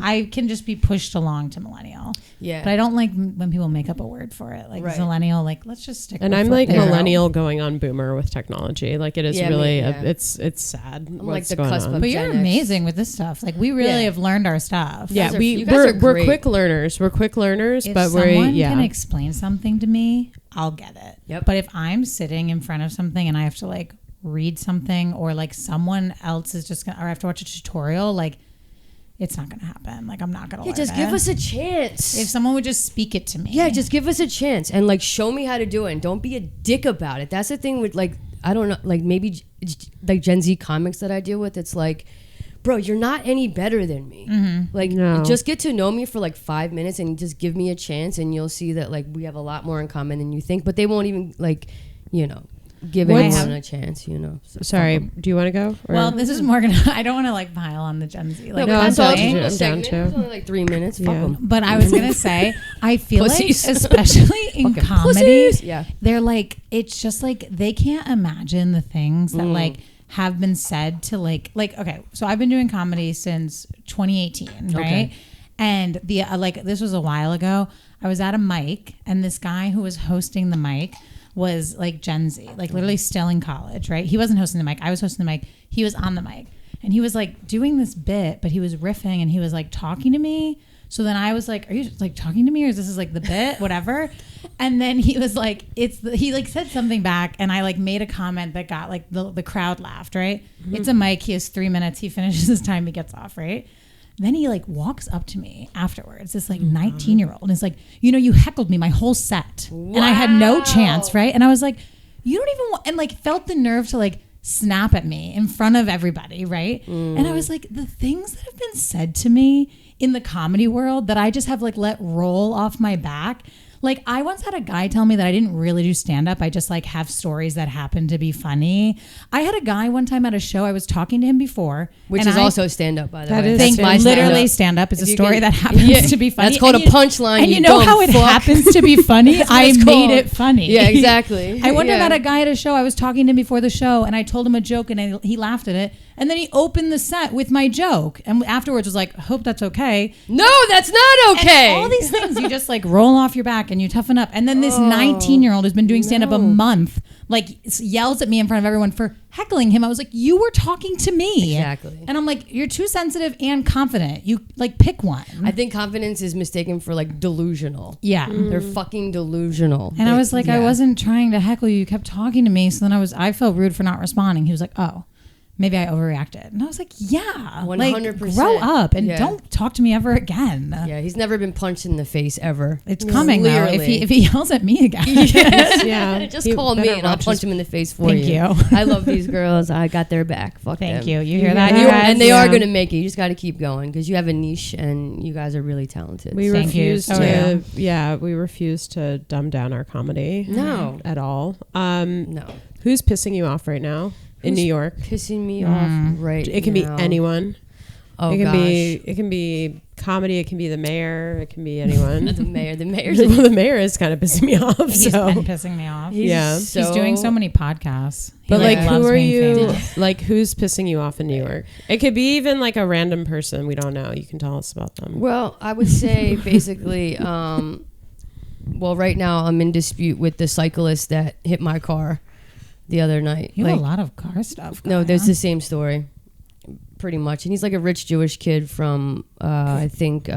I can just be pushed along to millennial. Yeah. But I don't like when people make up a word for it. Like zillennial, like, let's just stick with it. And I'm like millennial going on boomer with technology. Like, it is really, it's sad. I'm like the cusp of But you're amazing with this stuff. Like, we really have learned our stuff. Yeah, we're quick learners. We're quick learners, but someone can explain something to me, I'll get it. Yep. But if I'm sitting in front of something and I have to like read something, or like someone else is just gonna, or I have to watch a tutorial, like it's not gonna happen. Like I'm not gonna learn just it. Give us a chance. If someone would just speak it to me. Yeah, just give us a chance and like show me how to do it, and don't be a dick about it. That's the thing with like, I don't know, like maybe like Gen Z comics that I deal with. It's like, bro, you're not any better than me. Mm-hmm. Like, just get to know me for like 5 minutes and just give me a chance, and you'll see that like we have a lot more in common than you think. But they won't even like, you know, give anyone a chance, you know. So sorry, do you want to go? Or? Well, this is more gonna. I don't want to like pile on the Gen Z. Like, no, I'm down to. It's only like 3 minutes. Fuck them. But I was gonna say, I feel like, especially in comedy, they're like, it's just like they can't imagine the things that like have been said to like okay, so I've been doing comedy since 2018, right? And the like this was a while ago. I was at a mic, and this guy who was hosting the mic was like Gen Z, like literally still in college, right? He wasn't hosting the mic. I was hosting the mic. He was on the mic, and he was like doing this bit, but he was riffing, and he was like talking to me. So then I was like, are you like talking to me, or is this like the bit, whatever? And then he was like, he like said something back, and I like made a comment that got like the crowd laughed, right? Mm-hmm. It's a mic. He has 3 minutes. He finishes his time. He gets off, right? Then he like walks up to me afterwards, this like 19-year-old, and is like, you know, you heckled me my whole set. Wow. And I had no chance, right? And I was like, you don't even want, and like felt the nerve to like snap at me in front of everybody, right? And I was like, the things that have been said to me in the comedy world that I just have like let roll off my back. Like I once had a guy tell me that I didn't really do stand-up. I just like have stories that happen to be funny. I had a guy one time at a show. I was talking to him before. Which is also stand-up, by the way. That's my literally stand-up is a story that happens to be funny. That's called a punchline. And you know how it happens to be funny? I made it funny. Yeah, exactly. I wonder about a guy at a show. I was talking to him before the show, and I told him a joke, and he laughed at it. And then he opened the set with my joke. And afterwards was like, hope that's okay. No, that's not okay. And all these things you just like roll off your back and you toughen up. And then this 19-year-old who's been doing stand-up a month like yells at me in front of everyone for heckling him. I was like, you were talking to me. Exactly. And I'm like, you're too sensitive and confident. You like pick one. I think confidence is mistaken for like delusional. Yeah. They're fucking delusional. And I was like, I wasn't trying to heckle you. You kept talking to me. So then I felt rude for not responding. He was like, oh. Maybe I overreacted. And I was like, yeah. 100%. Like, grow up and don't talk to me ever again. Yeah, he's never been punched in the face ever. It's coming, though, if he yells at me again. Yes, yeah. Just call me and I'll punch him in the face for you. Thank you. I love these girls. I got their back. Fuck them. Thank you. You hear that? And they are going to make it. You just got to keep going because you have a niche and you guys are really talented. We refuse to, we refuse to dumb down our comedy. No. At all. No. Who's pissing you off right now? In New York, pissing me off right now. It can be anyone. Oh, it can be comedy. It can be the mayor. It can be anyone. The mayor's well, the mayor is kind of pissing me off. He's been pissing me off. He's doing so many podcasts. But like, who are you? Famous. Like, who's pissing you off in New York? It could be even like a random person. We don't know. You can tell us about them. Well, I would say basically, well, right now I'm in dispute with the cyclist that hit my car the other night. You have a lot of car stuff. No, there's the same story, pretty much. And he's like a rich Jewish kid from, I think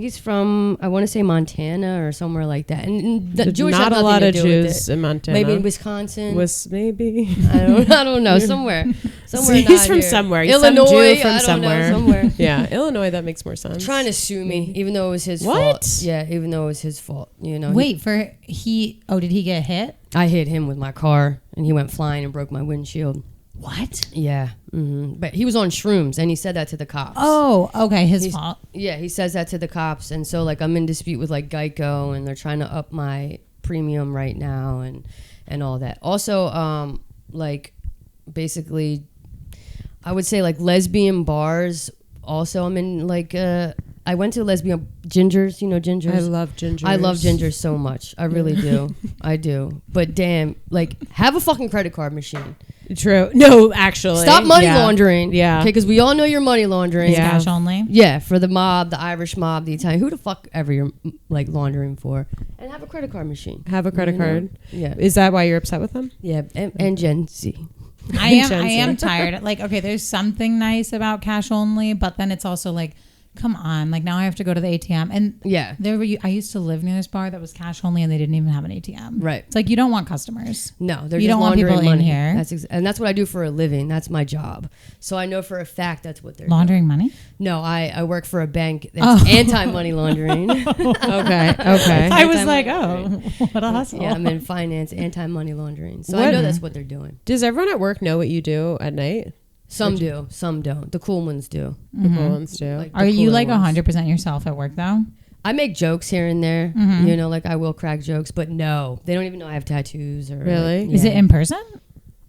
he's from, I want to say Montana or somewhere like that. And the Jewish not have a lot of Jews in Montana. Maybe in Wisconsin. Maybe. I don't know. Somewhere. He's from somewhere. Illinois. Some Jew from somewhere. Somewhere. Yeah, Illinois. That makes more sense. Trying to sue me, even though it was his fault. Yeah, even though it was his fault. You know. Wait, did he get hit? I hit him with my car, and he went flying and broke my windshield. What? Yeah. Mm-hmm. But he was on shrooms, and he said that to the cops. Oh, okay. His fault. Yeah, he says that to the cops. And so, like, I'm in dispute with, like, Geico, and they're trying to up my premium right now and all that. Also, like, basically, I would say, like, lesbian bars. Also, I'm in, like, I went to lesbian gingers. You know gingers? I love gingers. I love gingers so much. I really do. I do. But damn, like, have a fucking credit card machine. True. No, actually. Stop money laundering. Yeah. Okay, because we all know you're money laundering. Yeah. Cash only. Yeah, for the mob, the Irish mob, the Italian, who the fuck ever you're like laundering for, and have a credit card machine. Have a credit card. Yeah. Is that why you're upset with them? Yeah, and Gen Z. I am tired. Like, okay, there's something nice about cash only, but then it's also like, come on, like now I have to go to the ATM. And yeah, I used to live near this bar that was cash only, and they didn't even have an ATM. Right. It's like you don't want customers. No, you don't want people money in here. And that's what I do for a living. That's my job. So I know for a fact that's what they're laundering doing. money. No, I work for a bank that's anti-money laundering. Okay. I was like, what a hustle. Yeah, I'm in finance, anti-money laundering. So I know that's what they're doing. Does everyone at work know what you do at night? Some do, some don't. The cool ones do. The cool ones do. Like Are you like 100% yourself at work though? I make jokes here and there, you know, like I will crack jokes, but no, they don't even know I have tattoos or. Really? Yeah. Is it in person?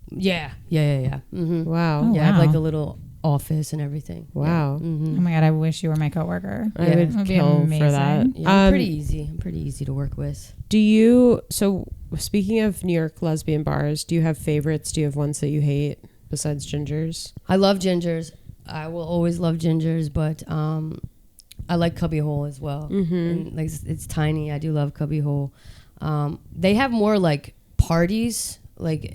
Yeah. Mm-hmm. Wow. Oh, yeah, wow. I have like a little office and everything. Wow. Yeah. Mm-hmm. Oh my God, I wish you were my coworker. I would kill for that. Yeah, I'm pretty easy. I'm pretty easy to work with. So speaking of New York lesbian bars, do you have favorites? Do you have ones that you hate besides gingers? I love gingers. I will always love gingers, but I like Cubby Hole as well. Mm-hmm. And like it's tiny. I do love Cubby Hole. They have more like parties, like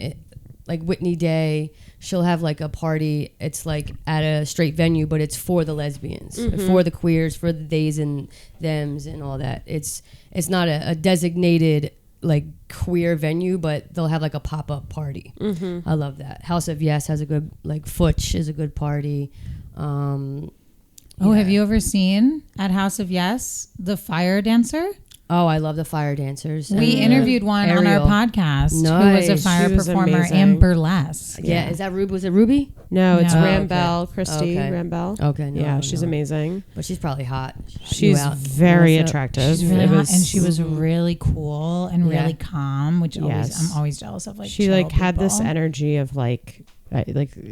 Whitney Day. She'll have like a party. It's like at a straight venue, but it's for the lesbians, for the queers, for the theys and thems and all that. It's not a designated like queer venue, but they'll have like a pop-up party. I love that. House of Yes has a good, like Futch is a good party. Have you ever seen at House of Yes the fire dancer? Oh, I love the fire dancers. We interviewed one on our podcast who was a fire performer in burlesque. Yeah. Is that Ruby? Was it Ruby? No, it's Rambel, Christy Rambel. Okay. No, she's amazing. But she's probably hot. She's very attractive. She's really hot, and she was really cool and really calm, which I'm always jealous of. Like she like had this energy of like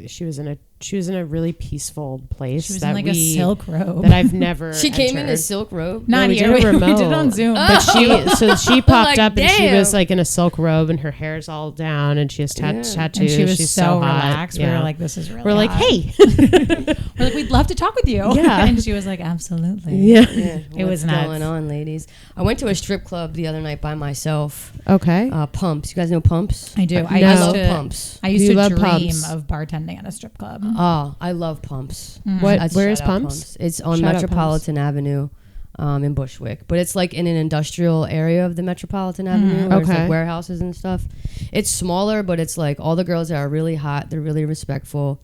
she was in a really peaceful place. She was in like a silk robe that I've never. She came in a silk robe. Not here. We did it on Zoom. But she popped up and she was like in a silk robe and her hair's all down and she has tattoos. And she was She's so hot. relaxed. Yeah. We were like, this is really. We're like, hot. hey. We're like, we'd love to talk with you. Yeah. And she was like, absolutely. Yeah. It was nuts. What's going on, ladies? I went to a strip club the other night by myself. Okay. Pumps. You guys know Pumps? I do. I love Pumps. I used to dream of bartending at a strip club. Oh, I love Pumps. Where is Pumps? It's on Metropolitan Avenue in Bushwick. But it's like in an industrial area of the Metropolitan Avenue. Where it's like warehouses and stuff. It's smaller, but it's like all the girls there are really hot. They're really respectful.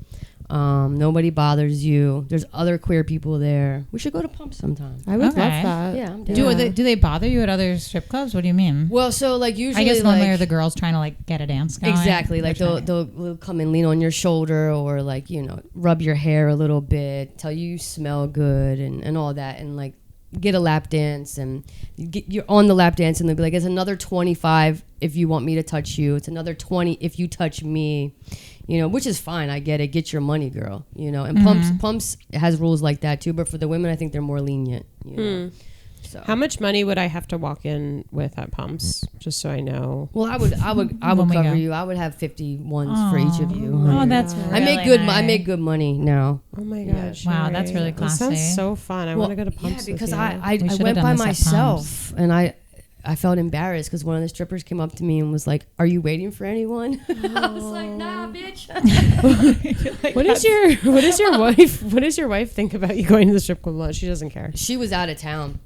Nobody bothers you. There's other queer people there. We should go to Pumps sometime. I would love that. Yeah. Do they bother you at other strip clubs? What do you mean? Well, so like usually, I guess normally are the girls trying to like get a dance going. Exactly. Like they'll come and lean on your shoulder or like, you know, rub your hair a little bit, tell you smell good and all that. And like get a lap dance, and you're on the lap dance, and they'll be like, it's another 25 if you want me to touch you. It's another 20 if you touch me, you know, which is fine. I get it. Get your money, girl. You know, and Pumps has rules like that too. But for the women, I think they're more lenient. You know? So. How much money would I have to walk in with at Pumps, just so I know? Well, I would cover you. I would have 51s for each of you. Oh, that's really I make good. I make good money now. Oh my gosh! Wow, that's really classy. That sounds so fun. I want to go to Pumps. Yeah, because with I went by myself, and I felt embarrassed because one of the strippers came up to me and was like, "Are you waiting for anyone?" I was like, "Nah, bitch." What does your wife think about you going to the strip club? She doesn't care. She was out of town.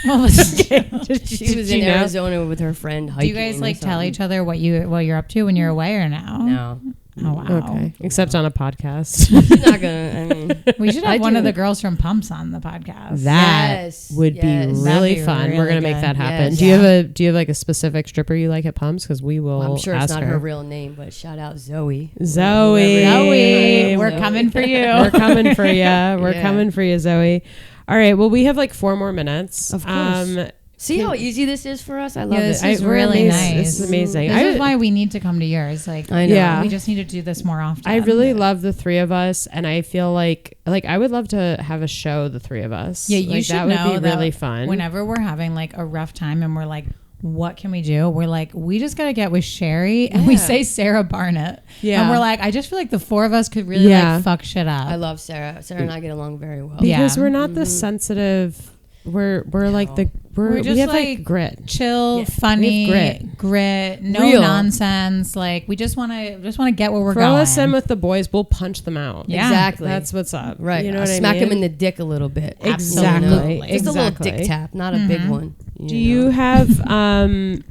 Oh, she was in Arizona with her friend hiking. Do you guys like tell each other what you're up to when you're away or no? No. Oh wow. Okay. Except on a podcast. She's not gonna. I mean, we should have one of the girls from Pumps on the podcast. That would be really fun. Really We're gonna make that happen. Yes. Do you have like a specific stripper you like at Pumps? Because we will. Well, I'm sure it's not her her real name, but shout out Zoe. Zoe, we're coming for you. We're coming for you. We're coming for you, Zoe. All right. Well, we have like 4 more minutes. Of course. See how easy this is for us? I love it. This is really nice. This is amazing. This is why we need to come to yours. Like, I know. Yeah. We just need to do this more often. I really love the 3 of us, and I feel like I would love to have a show, the 3 of us. Yeah, you should that know would be really fun. Whenever we're having like a rough time and we're like, what can we do? We're like, we just got to get with Sheri, and we say Sarah Barnett. Yeah. And we're like, I just feel like the 4 of us could really like fuck shit up. I love Sarah. Sarah and I get along very well. Because we're not the sensitive. We're like the we just have like grit, chill, funny, grit, no Real. nonsense. Like we just want to get where we're Throw going. us in with the boys, we'll punch them out. Yeah. Exactly. That's what's up. Right. You know what I smack mean? him in the dick a little bit. Exactly. Just a little dick tap, not a big one. Do you have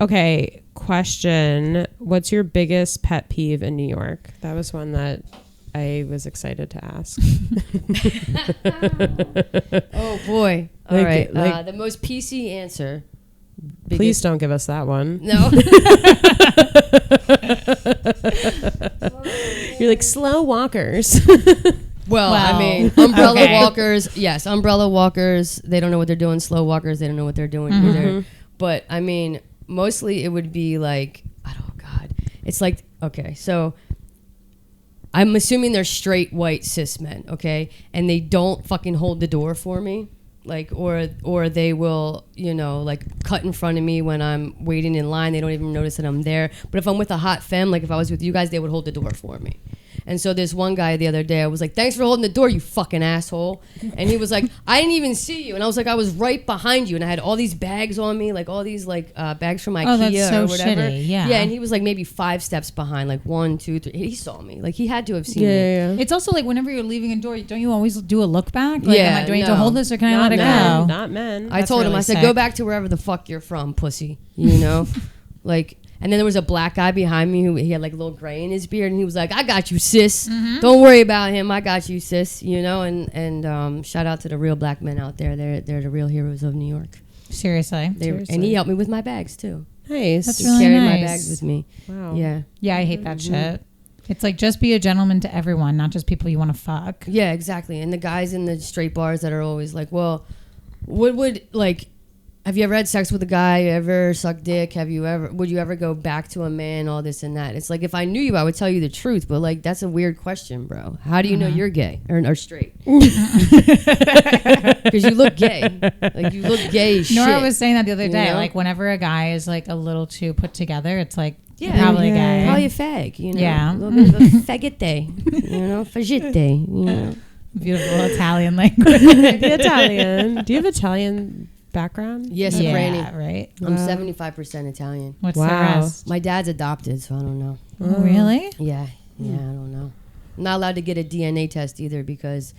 okay, question. What's your biggest pet peeve in New York? That was one that I was excited to ask. Oh boy. All right. The most PC answer. Please don't give us that one. No. You're like slow walkers. Well, I mean, umbrella walkers. Yes, umbrella walkers. They don't know what they're doing. Slow walkers. They don't know what they're doing either. But I mean, mostly it would be like, oh God, it's like, okay, so I'm assuming they're straight white cis men, okay, and they don't fucking hold the door for me. Like, or they will, you know, like cut in front of me when I'm waiting in line. They don't even notice that I'm there. But if I'm with a hot femme, like if I was with you guys, they would hold the door for me. And so this one guy the other day, I was like, thanks for holding the door, you fucking asshole. And he was like, I didn't even see you. And I was like, I was right behind you. And I had all these bags on me, like all these like bags from IKEA that's so or whatever. Shitty, yeah. Yeah, and he was like maybe 5 steps behind, like 1, 2, 3. He saw me. Like he had to have seen me. Yeah. It's also like whenever you're leaving a door, don't you always do a look back? Like, Yeah, do I need to hold this or can I let it go? Not men. I told him, I said, go back to wherever the fuck you're from, pussy. You know? Like, and then there was a black guy behind me who he had like a little gray in his beard, and he was like, I got you, sis. Don't worry about him. I got you, sis. You know, and shout out to the real black men out there. They're the real heroes of New York. Seriously. And he helped me with my bags too. Nice. That's He really carried nice. my bags with me. Wow. Yeah. Yeah, I hate that shit. It's like, just be a gentleman to everyone, not just people you want to fuck. Yeah, exactly. And the guys in the straight bars that are always like, well, what would, like, have you ever had sex with a guy? Ever sucked dick? Would you ever go back to a man? All this and that. It's like, if I knew you, I would tell you the truth. But like, that's a weird question, bro. How do you know you're gay or straight? Because you look gay. Like, you look gay as shit. Nora was saying that the other day. know? Like, whenever a guy is like a little too put together, it's like, Yeah, probably gay. Probably a fag, you know. Yeah. A little bit of a fagette, you know, fagette, you know. Beautiful Italian language. The Italian. Do you have Italian background? Yes, Yeah, right. I'm 75% Italian. What's the Wow. rest? My dad's adopted, so I don't know. Oh, really? Yeah, I don't know. I'm not allowed to get a DNA test either because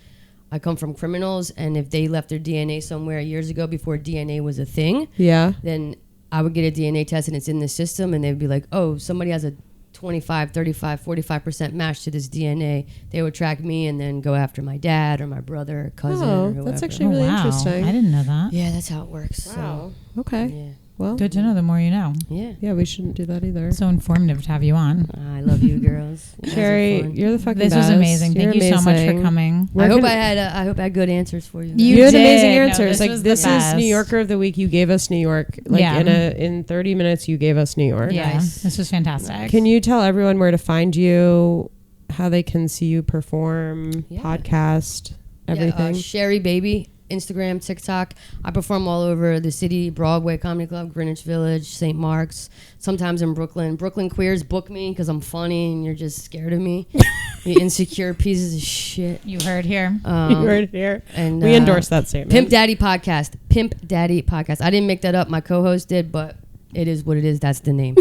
I come from criminals, and if they left their DNA somewhere years ago before DNA was a thing, Yeah. then I would get a DNA test and it's in the system, and they'd be like, oh, somebody has a 25, 35, 45% match to this DNA. They would track me and then go after my dad or my brother or cousin or whoever. That's actually really interesting. I didn't know that. Yeah, that's how it works. Wow. So, Okay. yeah. Well, good to know. The more you know. Yeah, we shouldn't do that either. So informative to have you on. I love you, girls. Sheri, you're the fucking This best. was amazing. Thank you so much for coming. I hope I had good answers for you. You had amazing answers. No, like this is New Yorker of the week. You gave us New York. Like in 30 minutes, you gave us New York. Yeah, nice. This was fantastic. Can you tell everyone where to find you, how they can see you perform, podcast, everything? Sheri Baby. Instagram, TikTok. I perform all over the city, Broadway Comedy Club, Greenwich Village, St. Mark's, sometimes in Brooklyn. Brooklyn queers book me because I'm funny and you're just scared of me. You insecure pieces of shit. You heard here. You heard here. And we endorse that statement. Pimp Daddy Podcast. Pimp Daddy Podcast. I didn't make that up. My co-host did, but it is what it is. That's the name.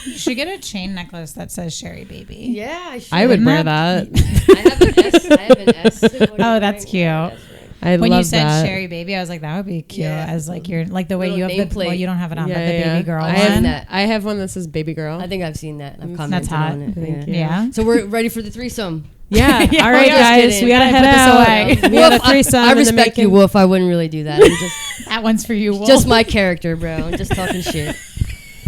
You should get a chain necklace that says Sheri Baby. Yeah, I should. I would wear that. I have an S. Oh, that's cute. I when love you said that. Sheri Baby, I was like, that would be cute. As like you're like the way you have the you don't have it on, but the yeah. baby girl I one. have that. I have one that says baby girl. I think I've seen that. I've commented That's hot. on it. Thank you. Yeah. So we're ready for the threesome. Yeah. Yeah, All right, just guys. kidding. We gotta head Put this out. We had a threesome. I in the respect you, making. Wolf. I wouldn't really do that. I'm just That one's for you, Wolf. just my character, bro. I'm just talking shit.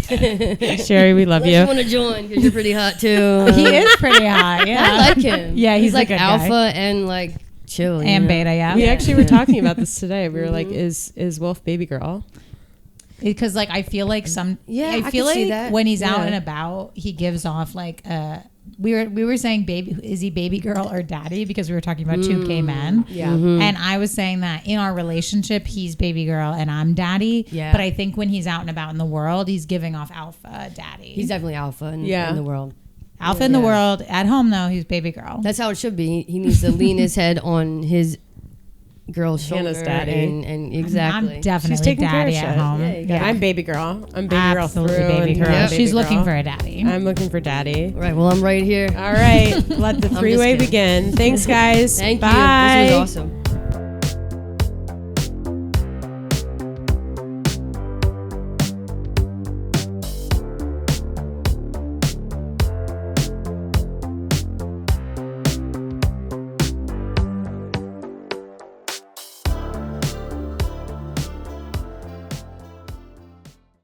Sheri, we love Unless you. want to join because you're pretty hot too. He is pretty hot. Yeah. I like him. Yeah, he's like a good alpha guy. and like chill And beta, yeah. We actually were talking about this today. We were like, is Wolf baby girl? Because like I feel like I feel could see like that. when he's out and about, he gives off like we were saying baby, is he baby girl or daddy, because we were talking about two gay men. Yeah. And I was saying that in our relationship he's baby girl and I'm daddy. Yeah. But I think when he's out and about in the world he's giving off alpha daddy. He's definitely alpha in the world. Alpha in the world. At home though, he's baby girl. That's how it should be. He needs to lean his head on his girl's shoulder. Hannah's daddy. And exactly. I'm definitely She's taking care daddy of at shit. home. Yeah, I'm baby girl. I'm baby Absolutely girl through baby and girl. through. She's Baby looking girl. for a daddy. I'm looking for daddy. Right. Well, I'm right here. All right. Let the three-way kidding. begin. Thanks, guys. Thank Bye. you. This was awesome.